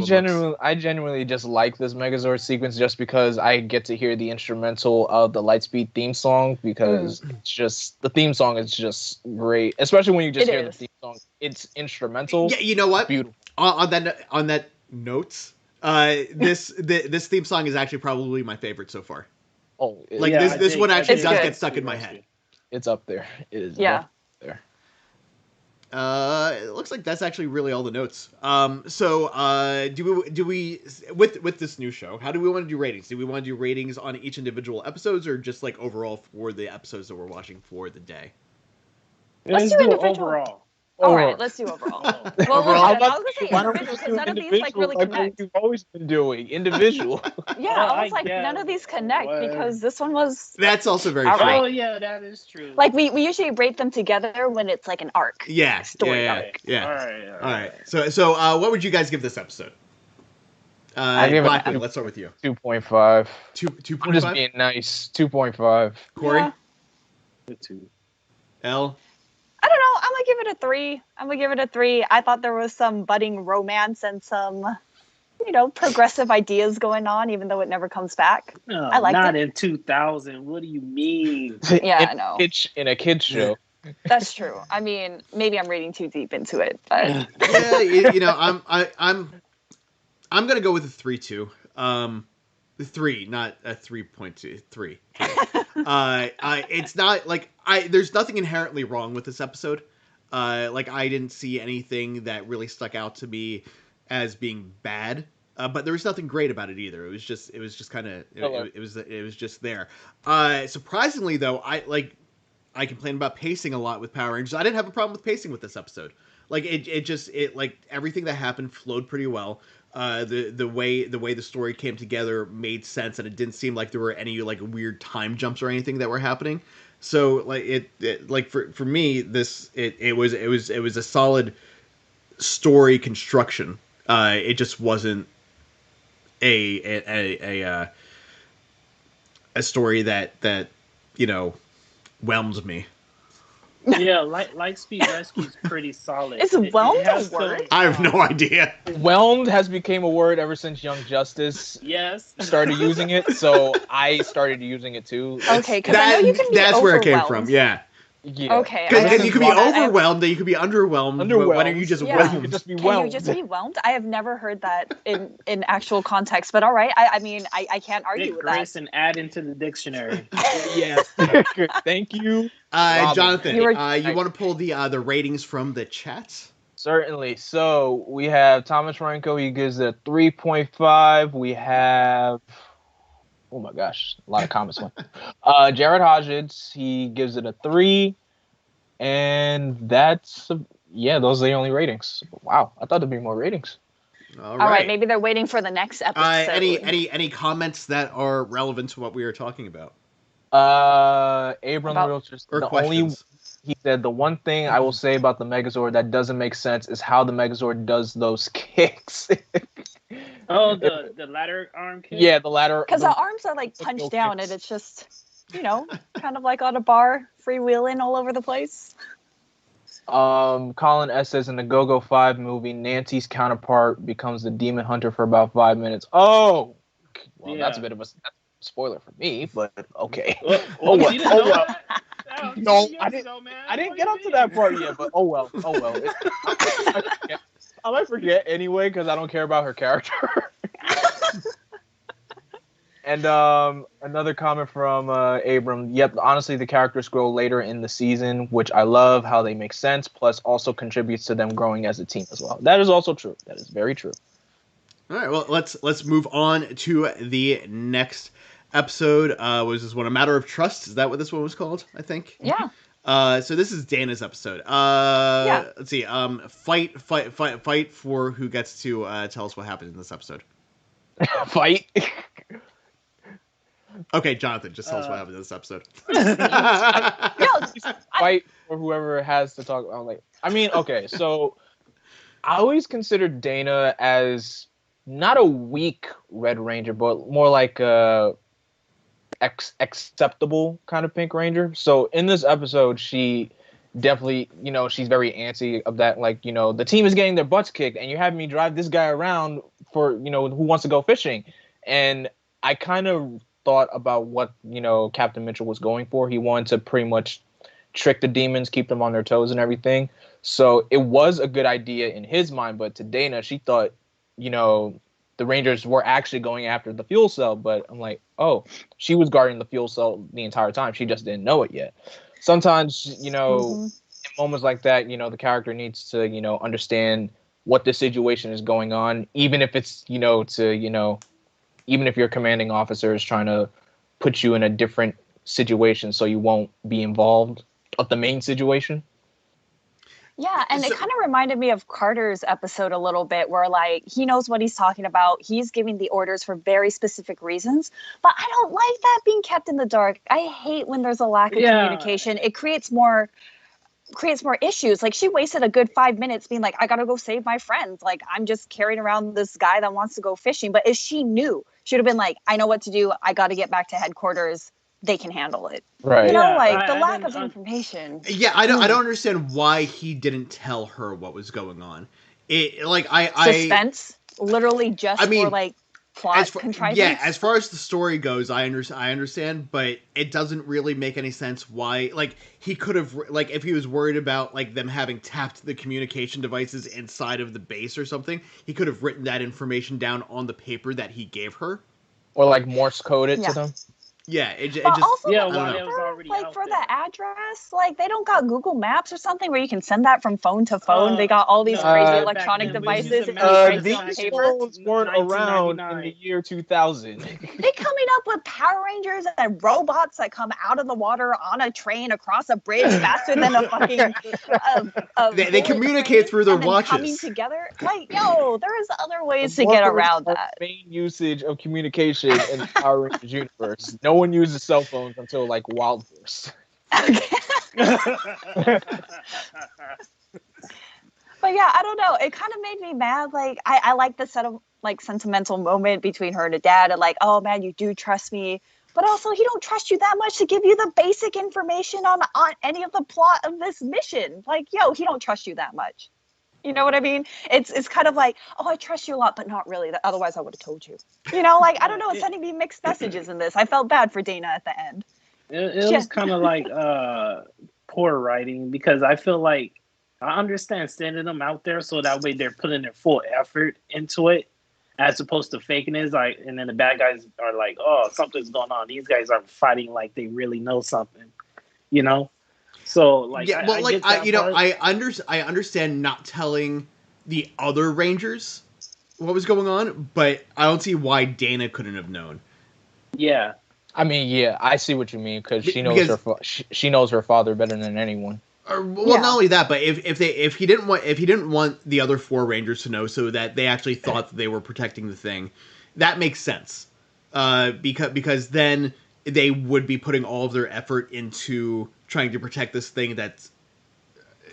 genuinely just like this Megazord sequence just because I get to hear the instrumental of the Lightspeed theme song, because it's just, the theme song is just great, especially when you just hear the theme song. It's instrumental.
Yeah, you know what?
Beautiful.
On that notes, this theme song is actually probably my favorite so far.
Oh,
this one actually does get stuck in my head.
It's up there. It is.
Yeah.
Up there.
It looks like that's actually really all the notes. Do we with this new show, how do we want to do ratings? Do we want to do ratings on each individual episodes, or just like overall for the episodes that we're watching for the day?
Let's do individual. Overall. All right, let's do overall. Well, I was gonna say individual because none of these like really connect.
Like we've always been doing individual.
Yeah, I was like, none of these connect because this one was.
That's also very true.
Oh yeah, that is true.
Like we usually rate them together when it's like an arc.
Yeah,
story arc.
Yeah. All right. So what would you guys give this episode? Let's start with you.
2.5.
2.5.
I'm just being nice. 2.5.
Corey.
Yeah. 2.
L.
I don't know. I'm gonna give it a 3. I thought there was some budding romance and some, progressive ideas going on, even though it never comes back.
No,
I liked
not
it.
in 2000. What do you mean?
Yeah, I know.
In a kid's show.
That's true. I mean, maybe I'm reading too deep into it, but
yeah, I'm gonna go with a 3 too. 3, not a 3.2. 3. It's not like there's nothing inherently wrong with this episode. I didn't see anything that really stuck out to me as being bad. But there was nothing great about it either. It was just kind of it was just there. Surprisingly though, I complained about pacing a lot with Power Rangers. I didn't have a problem with pacing with this episode. Like it like everything that happened flowed pretty well. The way the story came together made sense, and it didn't seem like there were any like weird time jumps or anything that were happening. So for me, it was a solid story construction. It just wasn't a story that whelmed me.
Yeah, Lightspeed Rescue is pretty solid.
Is whelmed a word?
I have no idea.
Whelmed has become a word ever since Young Justice started using it, so I started using it too.
Okay, because I know you can be
that's where it came from. Yeah.
Yeah.
Okay.
Because you could be overwhelmed, then you could be underwhelmed.
Underwhelmed.
Why don't you just
Yeah.
whelmed?
You could just be
Can
whelmed.
you just be whelmed? I have never heard that in actual context, but all right. I mean, I can't argue with that.
Grace and add into the dictionary.
Yes. Thank you,
Jonathan.
You
You want to pull the ratings from the chat?
Certainly. So we have Thomas Renko. He gives it a 3.5. We have, oh my gosh, a lot of comments. Jared Hodges, he gives it a 3. And that's, those are the only ratings. Wow, I thought there'd be more ratings.
All
right. Maybe they're waiting for the next episode.
Any comments that are relevant to what we are talking about?
Abram
Realtors, or questions.
He said the one thing I will say about the Megazord that doesn't make sense is how the Megazord does those kicks.
Oh, the ladder arm kick?
Yeah, the ladder.
Because the arms are like punched down, kicks. And it's just, kind of like on a bar, freewheeling all over the place.
Colin S says in the Go-Go 5 movie, Nancy's counterpart becomes the demon hunter for about 5 minutes. Oh, well, that's a bit of a spoiler for me, but okay. Well. No, I didn't get up to that part yet, but oh well. I might forget anyway because I don't care about her character. And another comment from Abram. Yep, honestly, the characters grow later in the season, which I love how they make sense, plus also contributes to them growing as a team as well. That is also true. That is very true.
All right, well, let's move on to the next episode. Was this one A Matter of Trust? Is that what this one was called? I think.
Yeah.
So this is Dana's episode. Let's see. Fight for who gets to tell us what happened in this episode.
Fight.
Okay, Jonathan, just tell us what happened in this episode.
Fight for whoever has to talk. Okay, so I always considered Dana as not a weak Red Ranger, but more like a acceptable kind of Pink Ranger. So in this episode, she definitely, she's very antsy of that. Like, the team is getting their butts kicked, and you're having me drive this guy around for, who wants to go fishing. And I kind of thought about what, Captain Mitchell was going for. He wanted to pretty much trick the demons, keep them on their toes and everything. So it was a good idea in his mind, but to Dana, she thought, the Rangers were actually going after the fuel cell, but I'm like, oh, she was guarding the fuel cell the entire time. She just didn't know it yet. Sometimes, in moments like that, the character needs to, understand what the situation is going on, even if it's, even if your commanding officer is trying to put you in a different situation so you won't be involved of the main situation.
Yeah, and it kind of reminded me of Carter's episode a little bit where, like, he knows what he's talking about. He's giving the orders for very specific reasons, but I don't like that being kept in the dark. I hate when there's a lack of communication. It creates more issues. Like, she wasted a good 5 minutes being like, I gotta go save my friends. Like, I'm just carrying around this guy that wants to go fishing. But if she knew, she would have been like, I know what to do. I got to get back to headquarters. They can handle it.
Right.
The lack of information.
Yeah, I don't understand why he didn't tell her what was going on.
Suspense, literally just for like plot contrivance.
Yeah, as far as the story goes, I understand, but it doesn't really make any sense why. Like, he could have, like, if he was worried about like them having tapped the communication devices inside of the base or something, he could have written that information down on the paper that he gave her,
or like Morse code it to them.
Yeah, it just
also
it was already
like for
there.
the address, like they don't got Google Maps or something where you can send that from phone to phone. They got all these crazy electronic devices.
These phones weren't around in the year 2000.
They coming up with Power Rangers and robots that come out of the water on a train across a bridge faster than a fucking.
They communicate through their watches.
Coming together, like there is other ways to get around that.
Main usage of communication in the Power Rangers universe. No one uses cell phones until like Wild Horse.
But yeah, I don't know. It kind of made me mad. Like I like the sentimental moment between her and her dad, and like, oh man, you do trust me. But also, he don't trust you that much to give you the basic information on any of the plot of this mission. Like, he don't trust you that much. You know what I mean? It's kind of like, oh, I trust you a lot, but not really. Otherwise, I would have told you. Like, I don't know. It's sending me mixed messages in this. I felt bad for Dana at the end.
It was kind of like poor writing because I feel like I understand sending them out there so that way they're putting their full effort into it, as opposed to faking it. Like, and then the bad guys are like, "Oh, something's going on." These guys are fighting like they really know something, you know. So like,
yeah, well,
I
understand not telling the other Rangers what was going on, but I don't see why Dana couldn't have known.
Yeah,
I mean, yeah, I see what you mean because she knows she knows her father better than anyone.
Not only that, but if he didn't want the other 4 Rangers to know, so that they actually thought that they were protecting the thing, that makes sense. Because then they would be putting all of their effort into trying to protect this thing that's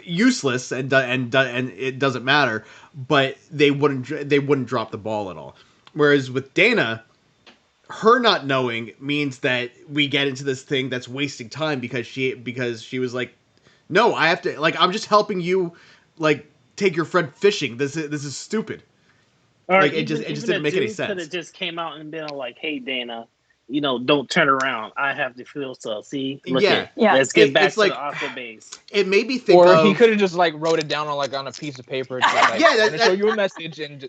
useless and it doesn't matter. But they wouldn't drop the ball at all. Whereas with Dana, her not knowing means that we get into this thing that's wasting time because she was like, no, I have to, like, I'm just helping you, like, take your friend fishing. This is stupid.
or
like,
even,
it just didn't make any sense.
Could have just came out and been like, "Hey, Dana, don't turn around. I have the fuel cell. See, look let's get back to the Aquabase."
It made me think
he could have just like wrote it down on a piece of paper. Like, to show you a message and.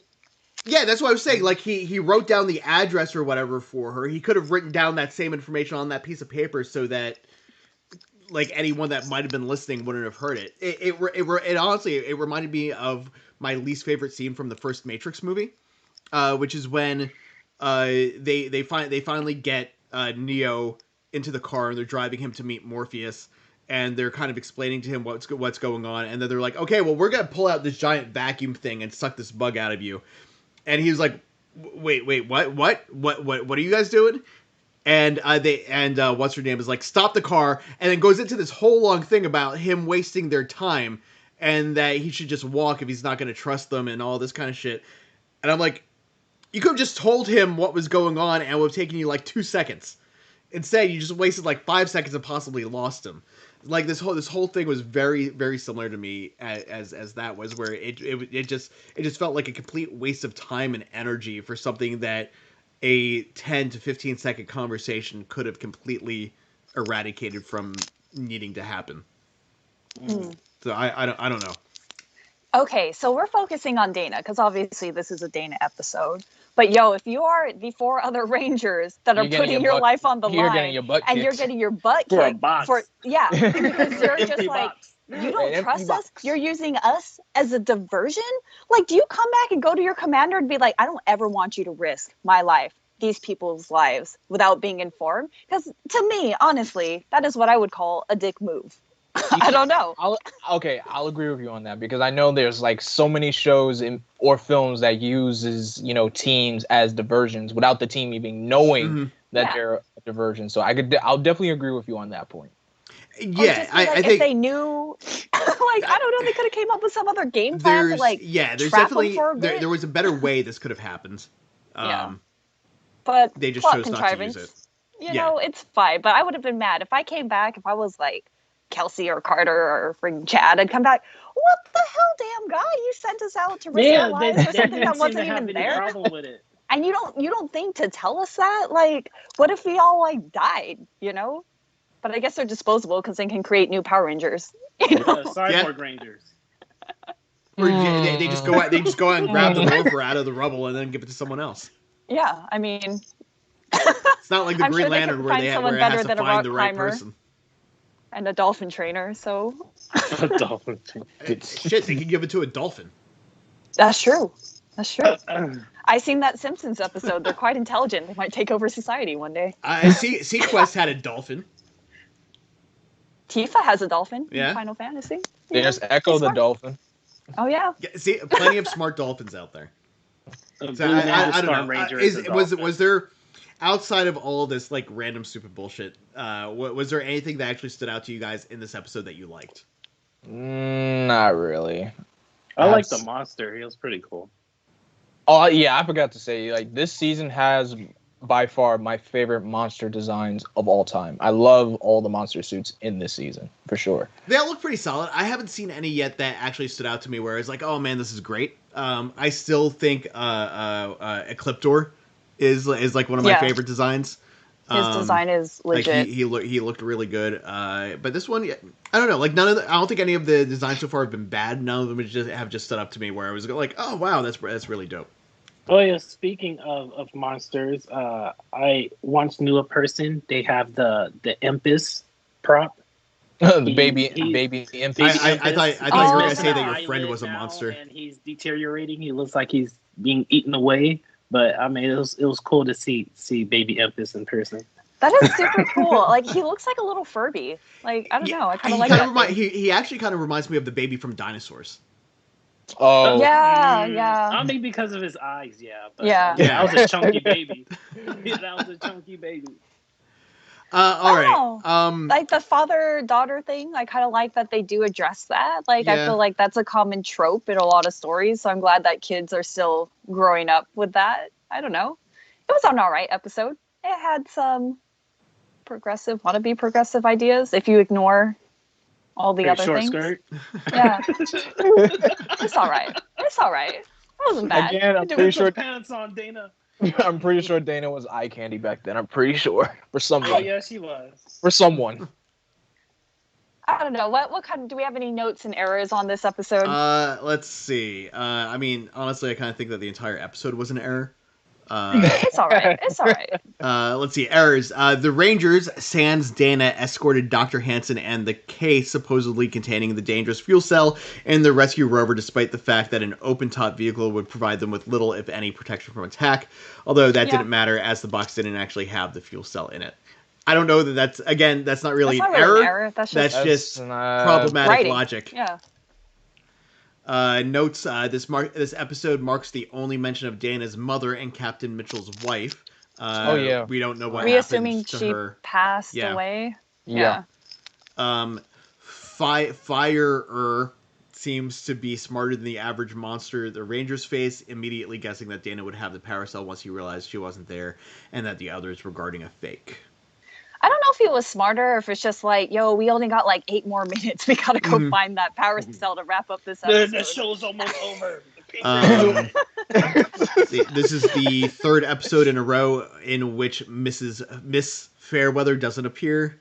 Yeah, that's what I was saying. Like, he wrote down the address or whatever for her. He could have written down that same information on that piece of paper so that, like, anyone that might have been listening wouldn't have heard it. It honestly, it reminded me of my least favorite scene from the first Matrix movie, which is when they finally get Neo into the car and they're driving him to meet Morpheus, and they're kind of explaining to him what's going on, and then they're like, okay, well, we're gonna pull out this giant vacuum thing and suck this bug out of you, and he was like, wait, what are you guys doing? And what's her name is like, stop the car, and then goes into this whole long thing about him wasting their time and that he should just walk if he's not going to trust them and all this kind of shit. And I'm like, you could have just told him what was going on and it would have taken you like 2 seconds. Instead, you just wasted like 5 seconds and possibly lost him. Like, this whole thing was very, very similar to me as that was, where it just felt like a complete waste of time and energy for something that a 10 to 15 second conversation could have completely eradicated from needing to happen. So I don't know.
Okay, so we're focusing on Dana because obviously this is a Dana episode. But if you are the 4 other Rangers that are putting your life on the line, and you're getting your butt kicked because you're just like, you don't trust us, you're using us as a diversion. Like, do you come back and go to your commander and be like, I don't ever want you to risk my life, these people's lives, without being informed? Because to me, honestly, that is what I would call a dick move. I don't know.
I'll agree with you on that because I know there's like so many shows or films that uses teams as diversions without the team even knowing that they're a diversion. So I'll definitely agree with you on that point.
Yeah, I think
if they knew, like, I don't know, they could have came up with some other game plan to like.
Yeah, there's definitely there was a better way this could have happened.
But
they just chose not to use it.
It's fine. But I would have been mad if I came back, if I was like Kelsey or Carter or freaking Chad, I'd come back. What the hell, damn guy! You sent us out to risk our lives for something that wasn't even there.
With it.
And you don't think to tell us that? Like, what if we all like died? But I guess they're disposable because they can create new Power Rangers.
Cyborg Rangers.
Or they just go out. They just go out and grab the rover out of the rubble and then give it to someone else.
Yeah, I mean,
it's not like the Green Lantern where it has to find the right person.
And a dolphin trainer, so.
A dolphin trainer.
Shit, they can give it to a dolphin.
That's true. I seen that Simpsons episode. They're quite intelligent. They might take over society one day.
Sequest had a dolphin.
Tifa has a dolphin
in
Final Fantasy.
There's Echo the dolphin.
Oh, yeah.
See, plenty of smart dolphins out there. So I don't know. Was there, outside of all of this like random stupid bullshit, was there anything that actually stood out to you guys in this episode that you liked?
Not really.
I like the monster. He was pretty cool.
Oh yeah, I forgot to say, like, this season has by far my favorite monster designs of all time. I love all the monster suits in this season for sure.
They all look pretty solid. I haven't seen any yet that actually stood out to me where it's like, oh man, this is great. I still think Ecliptor is like one of my favorite designs.
His design is legit.
Like he looked really good. But this one, I don't know. Like I don't think any of the designs so far have been bad. None of them have just stood up to me where I was like, oh wow, that's really dope.
Oh yeah, speaking of monsters, I once knew a person. They have the Impus prop.
the baby Impus.
I thought you were gonna say that your friend was a monster,
and he's deteriorating. He looks like he's being eaten away. But I mean, it was cool to see baby Impus in person.
That is super cool. Like he looks like a little Furby. Like I don't know. I kind of like that.
He actually kind of reminds me of the baby from Dinosaurs.
Oh
yeah.
I mean, because of his eyes, yeah. But,
yeah.
That was a chunky baby. That was a chunky baby.
All right.
Like the father-daughter thing, I kind of like that they do address that. Like, I feel like that's a common trope in a lot of stories. So I'm glad that kids are still growing up with that. I don't know. It was an all right episode. It had some wannabe progressive ideas. If you ignore all the other
short
things.
Skirt.
Yeah. It's all right. It wasn't bad.
Again, I'm pretty sure.
Pants on, Dana.
I'm pretty sure Dana was eye candy back then. I'm pretty sure for someone.
Oh yeah, she was.
For someone.
I don't know. What kind of, do we have any notes and errors on this episode?
Let's see. I mean, honestly, I kind of think that the entire episode was an error.
It's all right.
Let's see. Errors. The Rangers, sans Dana, escorted Dr. Hansen and the case supposedly containing the dangerous fuel cell and the rescue rover, despite the fact that an open-top vehicle would provide them with little, if any, protection from attack. Although that didn't matter, as the box didn't actually have the fuel cell in it. I don't know that's not really an error. That's just problematic
writing.
Logic.
Yeah.
Notes, this episode marks the only mention of Dana's mother and Captain Mitchell's wife. We don't know what happened to
she
her.
Passed away.
Yeah.
Fireor seems to be smarter than the average monster the Rangers face, immediately guessing that Dana would have the power cell once he realized she wasn't there, and that the others were guarding a fake.
I don't know if he was smarter or if it's just like, yo, we only got like 8 more minutes. We gotta go find that power cell to wrap up this episode.
The show's almost over.
This is the 3rd episode in a row in which Miss Fairweather doesn't appear.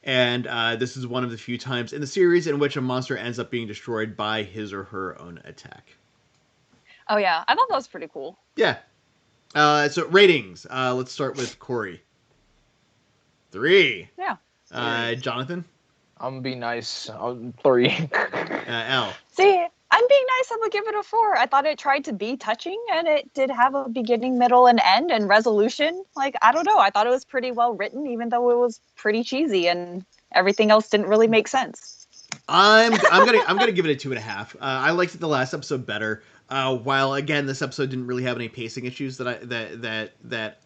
And this is one of the few times in the series in which a monster ends up being destroyed by his or her own attack.
Oh, yeah. I thought that was pretty cool.
Yeah. So ratings. Let's start with Corey. 3.
Yeah.
Jonathan?
I'm gonna be nice. 3.
Al?
See, I'm being nice. I'm gonna give it a 4. I thought it tried to be touching, and it did have a beginning, middle, and end, and resolution. Like, I don't know. I thought it was pretty well written, even though it was pretty cheesy, and everything else didn't really make sense.
I'm gonna give it a 2.5. I liked the last episode better. While again, this episode didn't really have any pacing issues that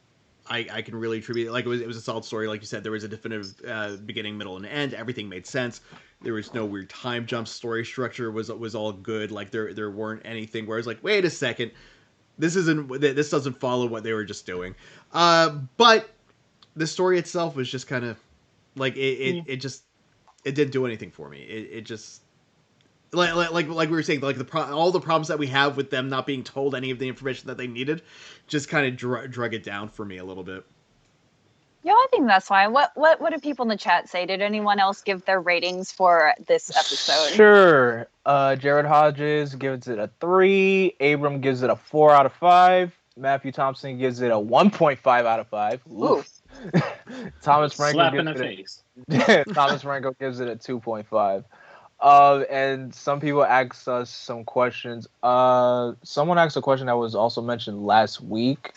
I can really attribute. Like it was a solid story, like you said. There was a definitive beginning, middle, and end. Everything made sense. There was no weird time jumps. Story structure was all good. Like there weren't anything where I was like, wait a second, this doesn't follow what they were just doing. But the story itself was just kind of like it didn't do anything for me. It just like we were saying, like all the problems that we have with them not being told any of the information that they needed, just kind of drug it down for me a little bit.
Yeah, I think that's fine. What do people in the chat say? Did anyone else give their ratings for this episode?
Sure. Jared Hodges gives it a 3. Abram gives it a 4 out of 5. Matthew Thompson gives it a 1.5 out of 5.
Ooh.
Thomas Franco
Slap in the face.
Thomas Franco gives it a 2.5. And some people asked us some questions. Someone asked a question that was also mentioned last week.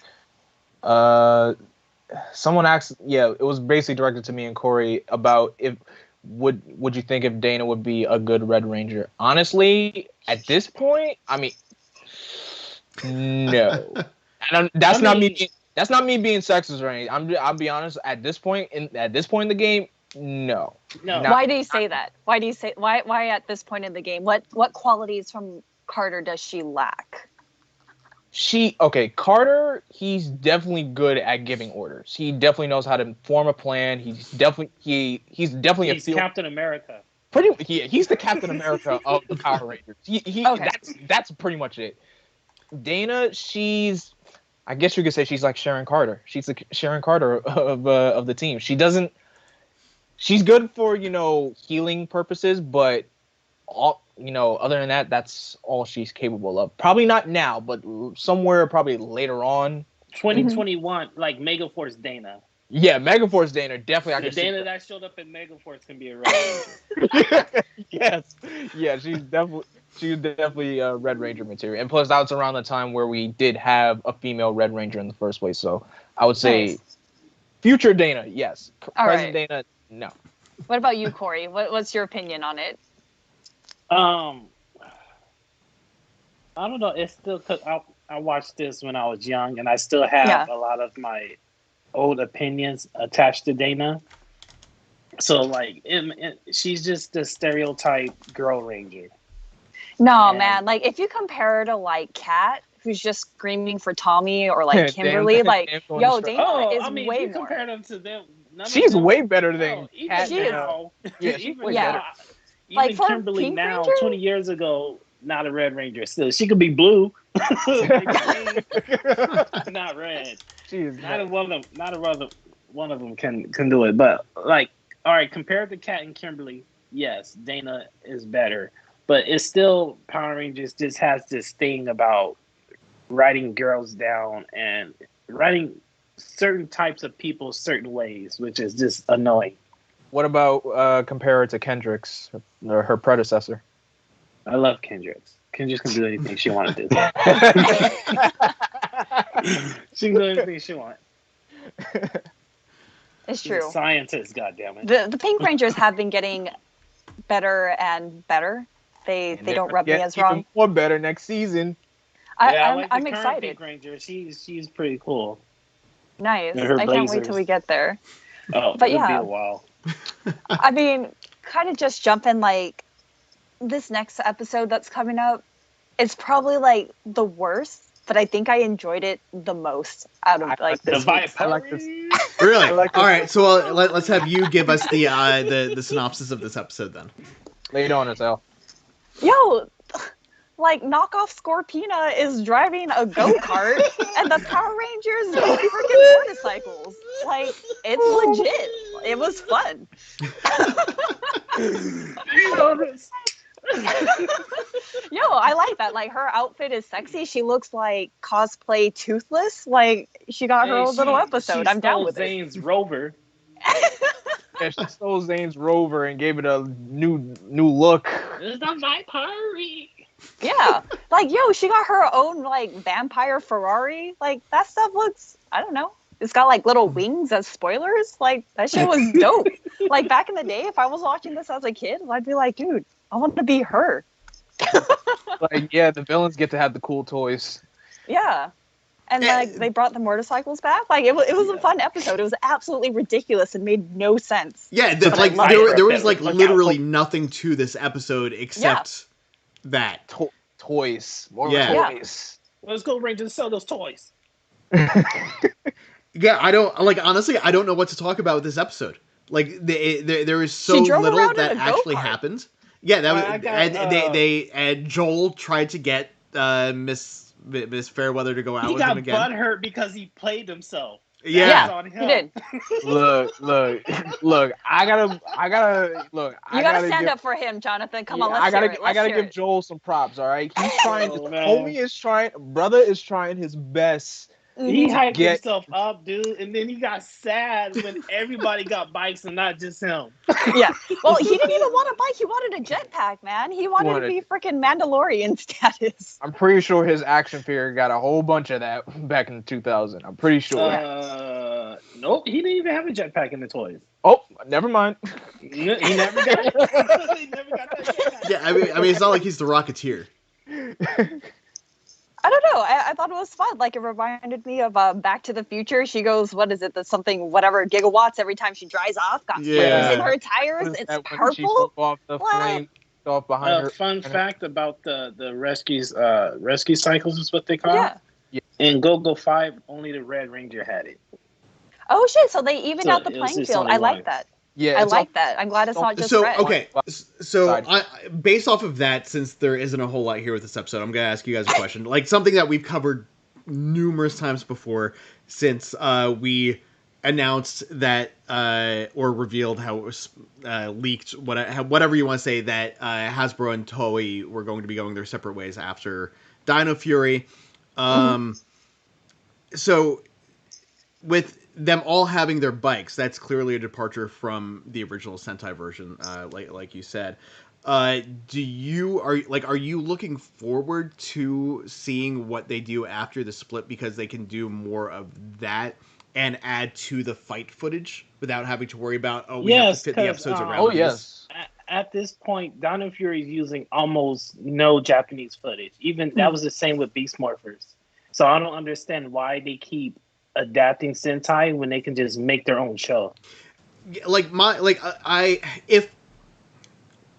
Someone asked, it was basically directed to me and Corey about if would you think if Dana would be a good Red Ranger? Honestly, at this point, I mean, no. That's not me being sexist or anything. I'll be honest. At this point in the game, no.
Why do you say that? Why at this point in the game? What qualities from Carter does she lack?
Carter, he's definitely good at giving orders. He definitely knows how to form a plan. He's definitely
Captain America.
He's the Captain America of the Power Rangers. That's pretty much it. Dana, she's I guess you could say she's like Sharon Carter. She's the Sharon Carter of the team. She doesn't. She's good for healing purposes, but other than that, that's all she's capable of. Probably not now, but somewhere probably later on.
2021, like Megaforce Dana.
Yeah, Megaforce Dana definitely.
The Dana that showed up in Megaforce can be a Red Ranger.
Yes, yeah, she's definitely Red Ranger material. And plus, that was around the time where we did have a female Red Ranger in the first place. So I would say, future Dana, yes. Present Dana, no.
What about you, Corey? What's your opinion on it?
I don't know. It's still because I watched this when I was young, and I still have a lot of my old opinions attached to Dana. So, like, she's just the stereotype girl ranger.
No, man. Like, if you compare her to, like, Kat, who's just screaming for Tommy, or, like, Kimberly, Dana is way more.
Compare them to them.
She's way better than Kat.
She is.
Yeah, she's way better.
Even like Kimberly Pink now, Ranger? 20 years ago, not a Red Ranger. Still, she could be blue, not red. Not one of them can do it. But like, all right, compared to Kat and Kimberly, yes, Dana is better. But it's still Power Rangers just has this thing about writing girls down and writing certain types of people certain ways, which is just annoying.
What about compare her to Kendrick's, or her predecessor?
I love Kendrick's. Kendrick's can do anything she wants to do. She can do anything she wants.
It's true.
She's a scientist, goddammit.
The Pink Rangers have been getting better and better. They don't rub me as wrong.
Even more better next season.
I'm excited.
Pink Ranger, she's pretty cool.
Nice. I can't wait till we get there.
Oh,
but
it'll be a while.
I mean, kind of just jumping, like, this next episode that's coming up, it's probably, like, the worst, but I think I enjoyed it the most out of, like, this week.
I like this.
Really? All right, so let's have you give us the synopsis of this episode, then.
Lay it on us, Al.
Yo, like, knockoff Scorpina is driving a go-kart, and the Power Rangers go freaking motorcycles. Like, it's legit. It was fun. Yo, I like that. Like, her outfit is sexy. She looks like cosplay Toothless. Like, she got her own little episode. I'm down with
Zane's Rover.
Yeah, she stole Zane's Rover and gave it a new look.
It's a Vypra.
Yeah. Like, yo, she got her own, like, vampire Ferrari. Like, that stuff looks, I don't know. It's got, like, little wings as spoilers. Like, that shit was dope. Like, back in the day, if I was watching this as a kid, I'd be like, dude, I want to be her.
Like, yeah, the villains get to have the cool toys.
Yeah. And, like, they brought the motorcycles back. Like, it was a fun episode. It was absolutely ridiculous and made no sense.
Yeah, there was, like, literally nothing to this episode except that.
Toys. More toys.
Let's go, Rangers, sell those toys.
Yeah, honestly, I don't know what to talk about with this episode. Like, there is so little that actually happened. Yeah, and Joel tried to get Miss Fairweather to go out with him again.
He got butthurt because he played himself.
Yeah, he did.
Look! I gotta look.
You gotta stand up for him, Jonathan. Come on, let's hear it.
I gotta give Joel some props. All right, he's trying. Brother is trying his best.
He hyped himself up, dude, and then he got sad when everybody got bikes and not just him.
Yeah. Well, he didn't even want a bike. He wanted a jetpack, man. He wanted to be freaking Mandalorian status.
I'm pretty sure his action figure got a whole bunch of that back in 2000. I'm pretty sure.
Nope, he didn't even have a jetpack in the toys.
Oh, never mind.
He never got that jetpack.
Yeah, I mean, it's not like he's the Rocketeer.
I don't know. I thought it was fun. Like, it reminded me of Back to the Future. She goes, what is it? The something, whatever, gigawatts every time she drives off. Got flames in her tires. It's purple.
Off the flame off behind her.
Fun fact about the rescue cycles is what they call it.
Yeah.
In Go-Go 5, only the Red Ranger had it.
Oh, shit. So they evened out the playing field. I like that.
Yeah,
I like that. I'm glad it's not just red.
Okay, so based off of that, since there isn't a whole lot here with this episode, I'm going to ask you guys a question. Like, something that we've covered numerous times before since we announced that or revealed how it was leaked, whatever you want to say, that Hasbro and Toei were going to be going their separate ways after Dino Fury. So with them all having their bikes, that's clearly a departure from the original Sentai version, like you said. Are you looking forward to seeing what they do after the split, because they can do more of that and add to the fight footage without having to worry about we have to fit the episodes around this?
At this point, Dino Fury is using almost no Japanese footage. Even that was the same with Beast Morphers. So I don't understand why they keep adapting Sentai when they can just make their own show.
If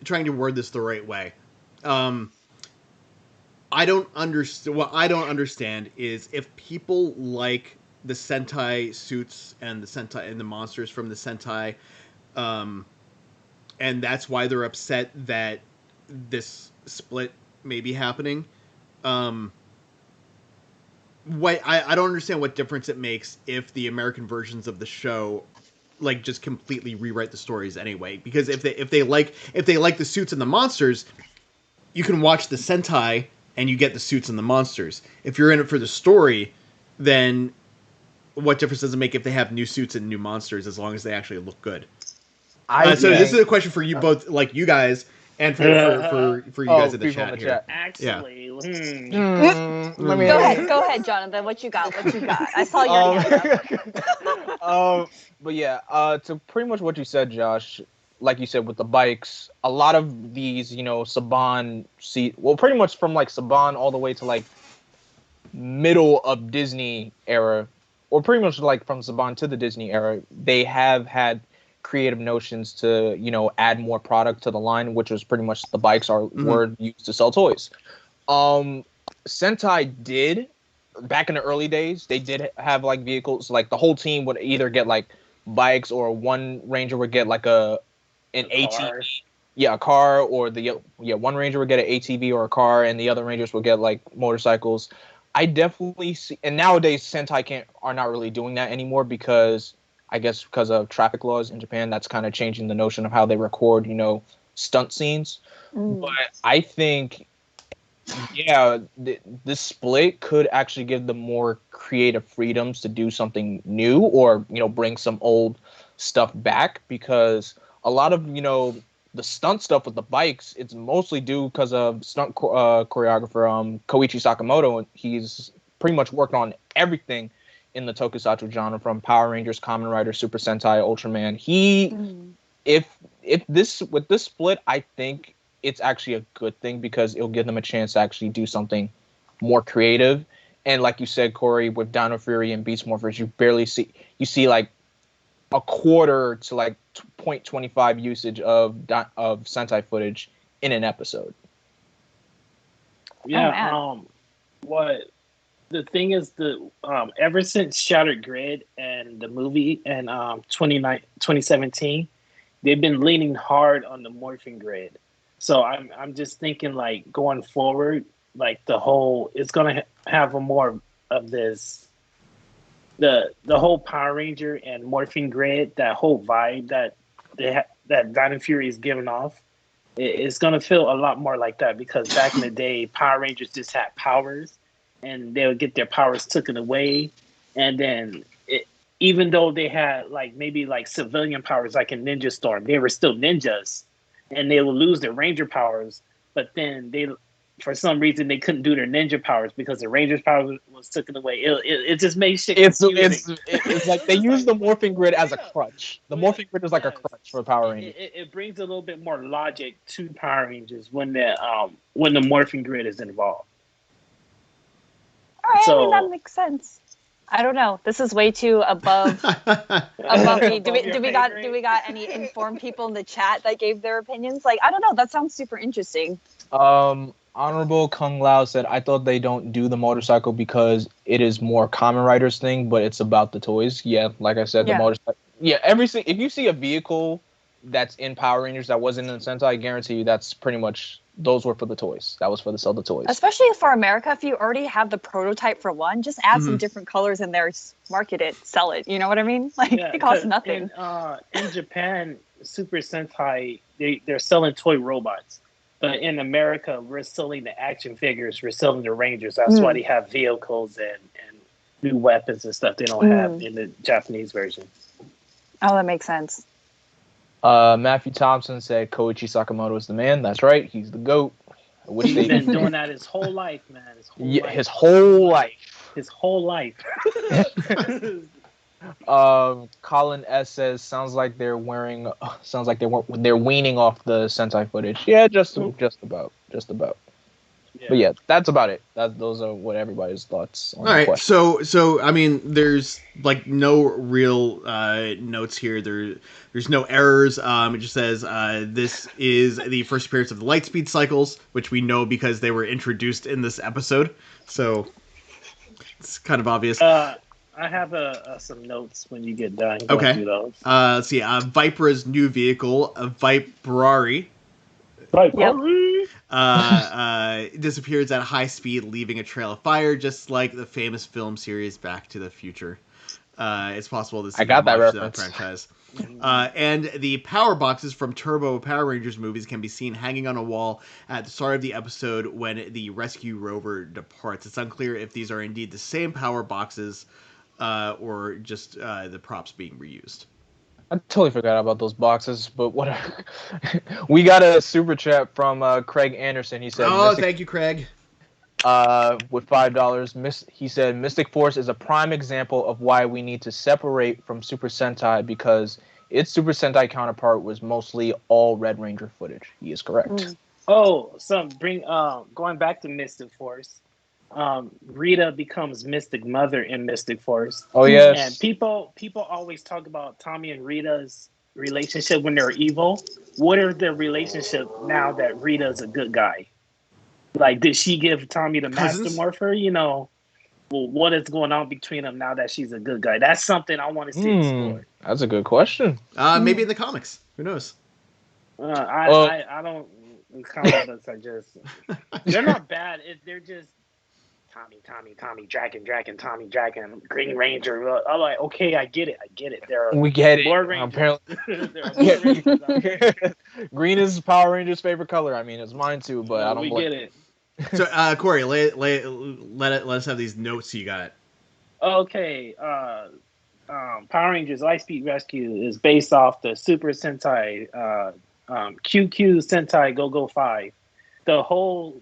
trying to word this the right way, I don't understand. What I don't understand is if people like the Sentai suits and the Sentai and the monsters from the Sentai, and that's why they're upset that this split may be happening. I don't understand what difference it makes if the American versions of the show just completely rewrite the stories anyway. Because if they like the suits and the monsters, you can watch the Sentai and you get the suits and the monsters. If you're in it for the story, then what difference does it make if they have new suits and new monsters, as long as they actually look good? So this is a question for you both, like you guys, and for you guys in the chat here.
Actually,
Go ahead, Jonathan. What you got? I saw your hand up.
But yeah, to pretty much what you said, Josh, like you said with the bikes, a lot of these, Saban pretty much from Saban all the way to middle of Disney era, or pretty much from Saban to the Disney era, they have had creative notions to add more product to the line, which was pretty much the bikes were used to sell toys. Sentai did back in the early days, they did have vehicles, the whole team would either get bikes, or one ranger would get an ATV, a car, or one ranger would get an ATV or a car, and the other rangers would get motorcycles. I definitely see, and nowadays Sentai are not really doing that anymore, because I guess because of traffic laws in Japan, that's kind of changing the notion of how they record, stunt scenes. But I think, this split could actually give them more creative freedoms to do something new, or, bring some old stuff back, because a lot of, the stunt stuff with the bikes, it's mostly due because of stunt choreographer Koichi Sakamoto, and he's pretty much worked on everything in the tokusatsu genre, from Power Rangers, Kamen Rider, Super Sentai, Ultraman. If this split, I think it's actually a good thing, because it'll give them a chance to actually do something more creative. And like you said, Corey, with Dino Fury and Beast Morphers, you see a quarter to 0.25 usage of Sentai footage in an episode.
Yeah. What the thing is, ever since Shattered Grid and the movie in 2017, they've been leaning hard on the morphing grid. So I'm just thinking going forward, it's gonna have a more of this, the whole Power Ranger and morphing grid, that whole vibe that that Dino Fury is giving off. It's gonna feel a lot more like that, because back in the day, Power Rangers just had powers, and they would get their powers taken away, and then even though they had maybe civilian powers, like in Ninja Storm, they were still ninjas, and they would lose their ranger powers. But then for some reason, they couldn't do their ninja powers because the Rangers' power was taken away. It just made shit confusing.
It's like they use the morphing grid as a crutch. The morphing grid is like a crutch for Power Rangers.
It brings a little bit more logic to Power Rangers when the morphing grid is involved.
All right, I mean, that makes sense. I don't know. This is way too above me. Do we got any informed people in the chat that gave their opinions? I don't know. That sounds super interesting.
Honorable Kung Lao said, I thought they don't do the motorcycle because it is more Kamen Rider's thing, but it's about the toys. Yeah, like I said, the motorcycle. Yeah, if you see a vehicle that's in Power Rangers that wasn't in Sentai, I guarantee you that's pretty much those were for the toys. That was for the sell the toys.
Especially for America, if you already have the prototype for one, just add some
Mhm.
different colors in there, market it, sell it. You know what I mean? Like it costs nothing.
In Japan, Super Sentai, they're selling toy robots. But in America, we're selling the action figures. We're selling the Rangers. That's why they have vehicles and new weapons and stuff they don't have in the Japanese version.
Oh, that makes sense.
Matthew Thompson said Koichi Sakamoto is the man. That's right. He's the GOAT.
He's been doing that his whole life, man.
His whole life.
His whole life.
Colin S says sounds like they're weaning off the Sentai footage. Yeah, just about. Yeah. But yeah, that's about it. Those are what everybody's thoughts on.
All right, so I mean, there's like no real notes here. There's no errors. It just says this is the first appearance of the Lightspeed cycles, which we know because they were introduced in this episode. So it's kind of obvious.
I have some notes when you get done.
Okay.
Through those.
Let's see. Vypra's new vehicle, Vyprari. Disappears at high speed, leaving a trail of fire, just like the famous film series Back to the Future. It's possible this is
I got that reference.
Franchise. And the power boxes from Turbo Power Rangers movies can be seen hanging on a wall at the start of the episode when the rescue rover departs. It's unclear if these are indeed the same power boxes or just the props being reused.
I totally forgot about those boxes, but what? We got a super chat from Craig Anderson. He said,
thank you, Craig.
With $5, he said, Mystic Force is a prime example of why we need to separate from Super Sentai because its Super Sentai counterpart was mostly all Red Ranger footage. He is correct.
Going back to Mystic Force. Rita becomes Mystic Mother in Mystic Force.
Oh yes.
And people always talk about Tommy and Rita's relationship when they're evil. What is their relationship now that Rita's a good guy? Like, did she give Tommy the Master Morpher? You know, well, what is going on between them now that she's a good guy? That's something I want to see explored.
That's a good question.
Maybe in the comics. Who knows?
I don't. Comic books are just. They're not bad. They're just. Tommy, Dragon, Green Ranger. I'm like, okay, I get it.
We get it.
More Rangers.
Apparently, green is Power Rangers' favorite color. I mean, it's mine too, but I don't.
We get it.
So, Corey, let us have these notes you got.
Okay. Power Rangers Lightspeed Rescue is based off the Super Sentai QQ Sentai Go 5. The whole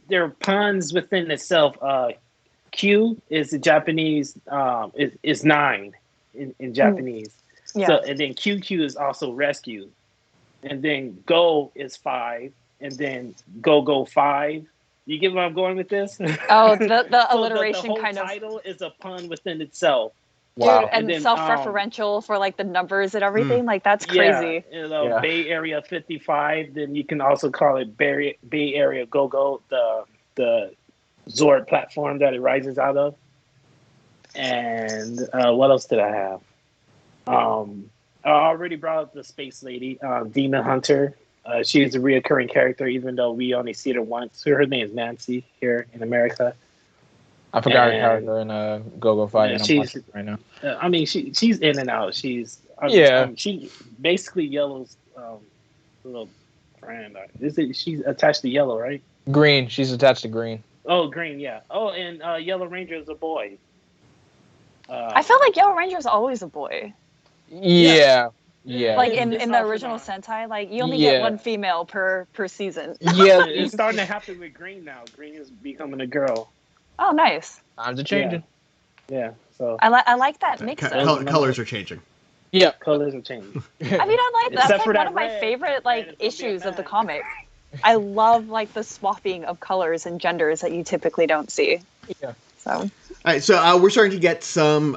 there are puns within itself. Q is the Japanese is 9 in Japanese.
Yeah.
So and then QQ is also rescue. And then Go is 5 and then Go 5. You get where I'm going with this?
Oh, the alliteration
the whole
kind of
title is a pun within itself.
Wow.
Dude, and then, self-referential for like the numbers and everything. Like that's crazy.
Yeah, Bay Area 55. Then you can also call it Bay Area Go, the Zord platform that it rises out of. And what else did I have? I already brought up the space lady, Demon Hunter. She's a reoccurring character, even though we only see her once. So her name is Nancy here in America.
I forgot her character in Go 5. And I'm watching it right now.
I mean, she's in and out. She basically Yellow's little friend. She's attached to Yellow, right?
Green. She's attached to Green.
Oh, Green, yeah. Oh, and Yellow Ranger is a boy.
I felt like Yellow Ranger is always a boy.
Yeah.
Like in the original Sentai, like you only get one female per season.
Yeah,
it's starting to happen with Green now. Green is becoming a girl.
Oh, nice.
Times are changing.
Yeah. So
I like that mix.
Colors are changing.
Yeah,
colors are changing.
I mean, I like that. That's like one of my favorite issues of the comic. I love like the swapping of colors and genders that you typically don't see.
Yeah.
So. All
right. So we're starting to get some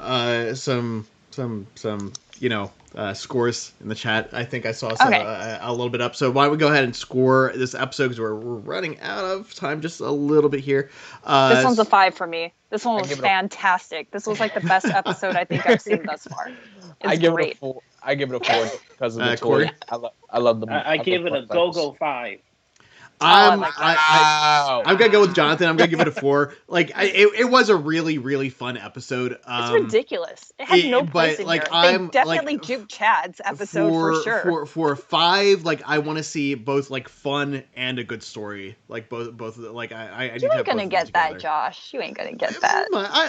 scores in the chat. I think I saw some, a little bit up. So why don't we go ahead and score this episode because we're running out of time just a little bit here.
This one's a 5 for me. This one was fantastic. This was like the best episode I think I've seen thus far. I
give
great.
it I give it a 4 because of the
Corey?
toy. I love them.
I gave it a go 5.
I'm
Wow.
I'm gonna go with Jonathan. I'm gonna give it a 4. Like it was a really really fun episode.
It's ridiculous. It had no place in here. They definitely juked Chad's episode for sure.
For a 5, like I want to see both like fun and a good story. Like both like I
You ain't gonna get that, Josh. You ain't gonna get that.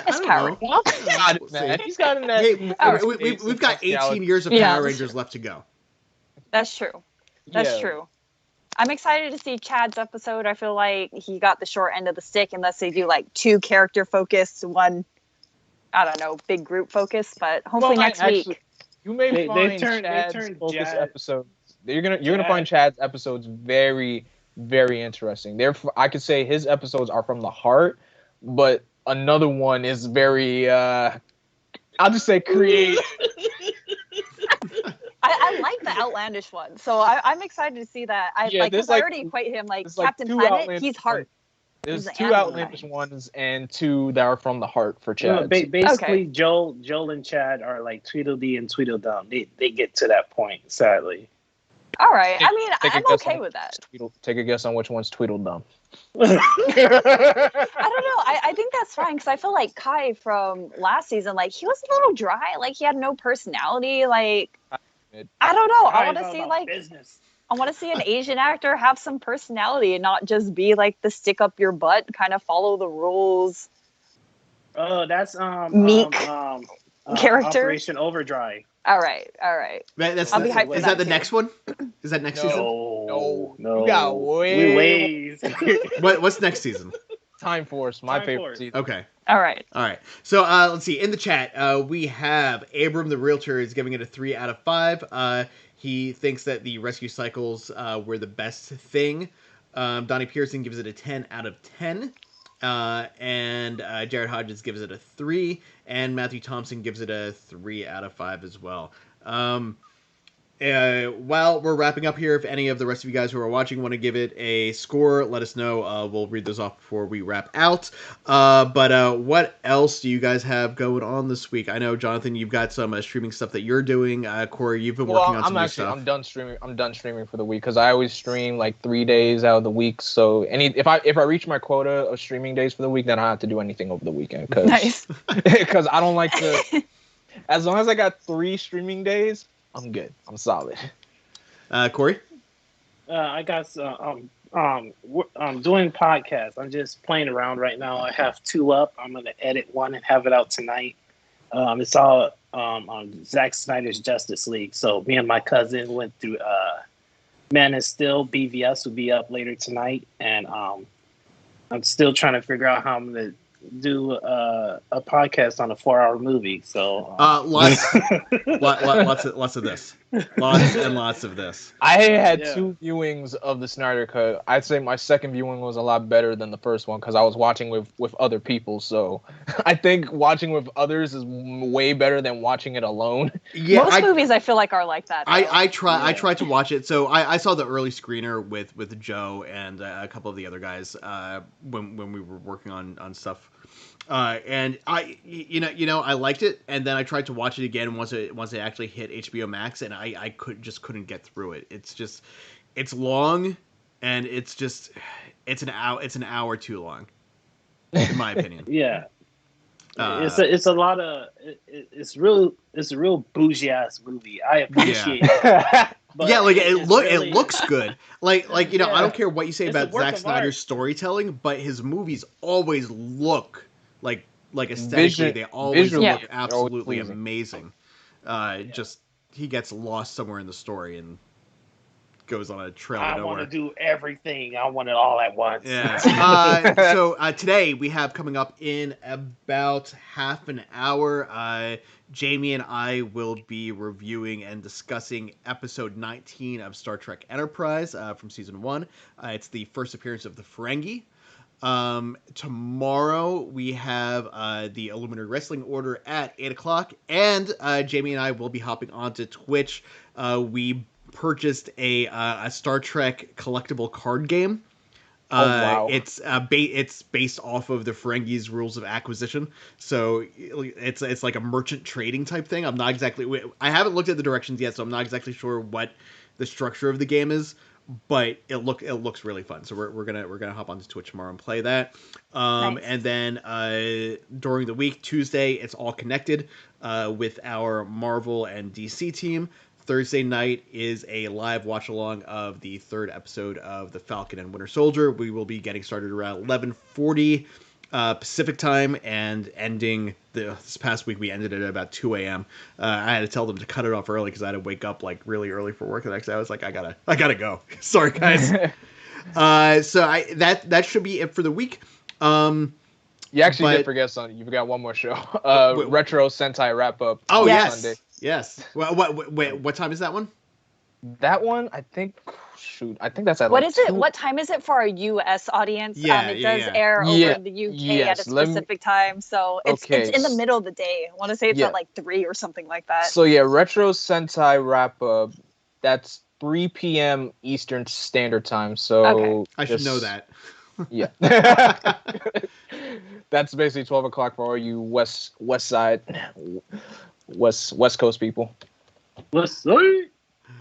It's Power
Rangers. He's got it.
Hey, we've got 18 years of Power Rangers left to go.
That's true. That's true. I'm excited to see Chad's episode. I feel like he got the short end of the stick unless they do like 2 character focused, 1, I don't know, big group focus. But hopefully next week.
You may find Chad's focus episodes. You're gonna find Chad's episodes very, very interesting. I could say his episodes are from the heart, but another one is very I'll just say creative.
I like the outlandish one, so I'm excited to see that. I already equate him like Captain Planet. He's heart.
There's 2 outlandish ones and 2 that are from the heart for Chad.
Basically, Joel and Chad are like Tweedledee and Tweedledum. They get to that point, sadly.
All right. I mean, I'm okay with that.
Take a guess on which one's Tweedledum.
I don't know. I think that's fine because I feel like Kai from last season, like he was a little dry. Like he had no personality. Like I don't know. I want to see like business. I want to see an Asian actor have some personality and not just be like the stick up your butt, kind of follow the rules.
Oh, that's
meek character.
Operation Overdrive.
All right.
I'll be hyped. Is that the next one? Is that next season?
No.
You
got
ways.
What's next season?
Time Force, my favorite season.
Okay.
All right.
So let's see. In the chat, we have Abram the Realtor is giving it a 3 out of 5. He thinks that the rescue cycles were the best thing. Donnie Pearson gives it a 10 out of 10. And Jared Hodges gives it a 3. And Matthew Thompson gives it a 3 out of 5 as well. While we're wrapping up here, if any of the rest of you guys who are watching want to give it a score, let us know. We'll read those off before we wrap out. But what else do you guys have going on this week? I know, Jonathan, you've got some streaming stuff that you're doing. Corey, you've been working on some new stuff.
I'm done streaming for the week because I always stream like 3 days out of the week. So if I reach my quota of streaming days for the week, then I don't have to do anything over the weekend.
Nice.
Because I don't like to. As long as I got 3 streaming days, I'm good. I'm solid.
Corey?
I got I'm doing podcasts. I'm just playing around right now. I have 2 up. I'm gonna edit 1 and have it out tonight. It's all on Zack Snyder's Justice League. So me and my cousin went through Man of Steel. BVS will be up later tonight, and I'm still trying to figure out how I'm gonna do a podcast on a 4-hour movie. So
lots of this. Lots of this.
I had 2 viewings of the Snyder Cut. I'd say my second viewing was a lot better than the first one because I was watching with other people. So I think watching with others is way better than watching it alone.
Yeah, most movies I feel like are like that.
I tried to watch it. So I saw the early screener with Joe and a couple of the other guys when we were working on stuff. And I liked it, and then I tried to watch it again once it actually hit HBO Max, and I couldn't get through it. It's long, and it's an hour too long, in my opinion.
Yeah, it's a lot of it's a real bougie ass movie. I appreciate it. But
yeah, like it looks good. Like I don't care what you say about Zack Snyder's storytelling, but his movies always look like aesthetically, they always look absolutely amazing. Just he gets lost somewhere in the story and goes on a trail.
I want to do everything. I want it all at once.
Yeah. So today we have coming up in about half an hour. Jamie and I will be reviewing and discussing episode 19 of Star Trek Enterprise from season 1. It's the first appearance of the Ferengi. Tomorrow we have the Illuminati Wrestling Order at 8 o'clock, and Jamie and I will be hopping onto Twitch. We purchased a Star Trek collectible card game
Wow.
It's based off of the Ferengi's rules of acquisition, so it's like a merchant trading type thing. I haven't looked at the directions yet, so I'm not exactly sure what the structure of the game is, but it looks really fun. So we're gonna hop onto Twitch tomorrow and play that.
Nice.
And then during the week, Tuesday, it's all connected with our Marvel and DC team. Thursday night is a live watch along of the third episode of The Falcon and Winter Soldier. We will be getting started around 11:40 Pacific time and ending this past week. We ended it at about 2 a.m. I had to tell them to cut it off early because I had to wake up like really early for work the next day. I was like, I gotta go. Sorry guys. So that should be it for the week.
You actually did forget something. You forgot one more show. Retro Sentai wrap up.
Oh
yes.
Sunday. Yes. Well, what time is that one?
That one, I think. Shoot, I think that's at.
What
like
is it?
2.
What time is it for our U.S. audience? It does
Yeah.
air over in the U.K. at a specific time, so it's in the middle of the day. I want to say it's at like 3 or something like that.
So yeah, Retro Sentai wrap up. That's 3 p.m. Eastern Standard Time. So
okay.
I should know that.
Yeah. That's basically 12 o'clock for all you West Coast people.
West Side.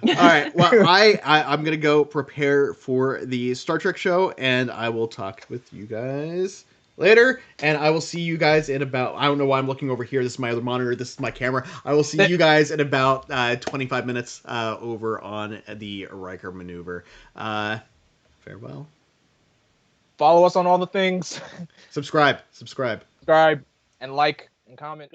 All right. Well, I'm gonna go prepare for the Star Trek show, and I will talk with you guys later. And I will see you guys in about. I don't know why I'm looking over here. This is my other monitor. This is my camera. I will see you guys in about 25 minutes over on the Riker maneuver. Farewell.
Follow us on all the things.
Subscribe,
and like and comment.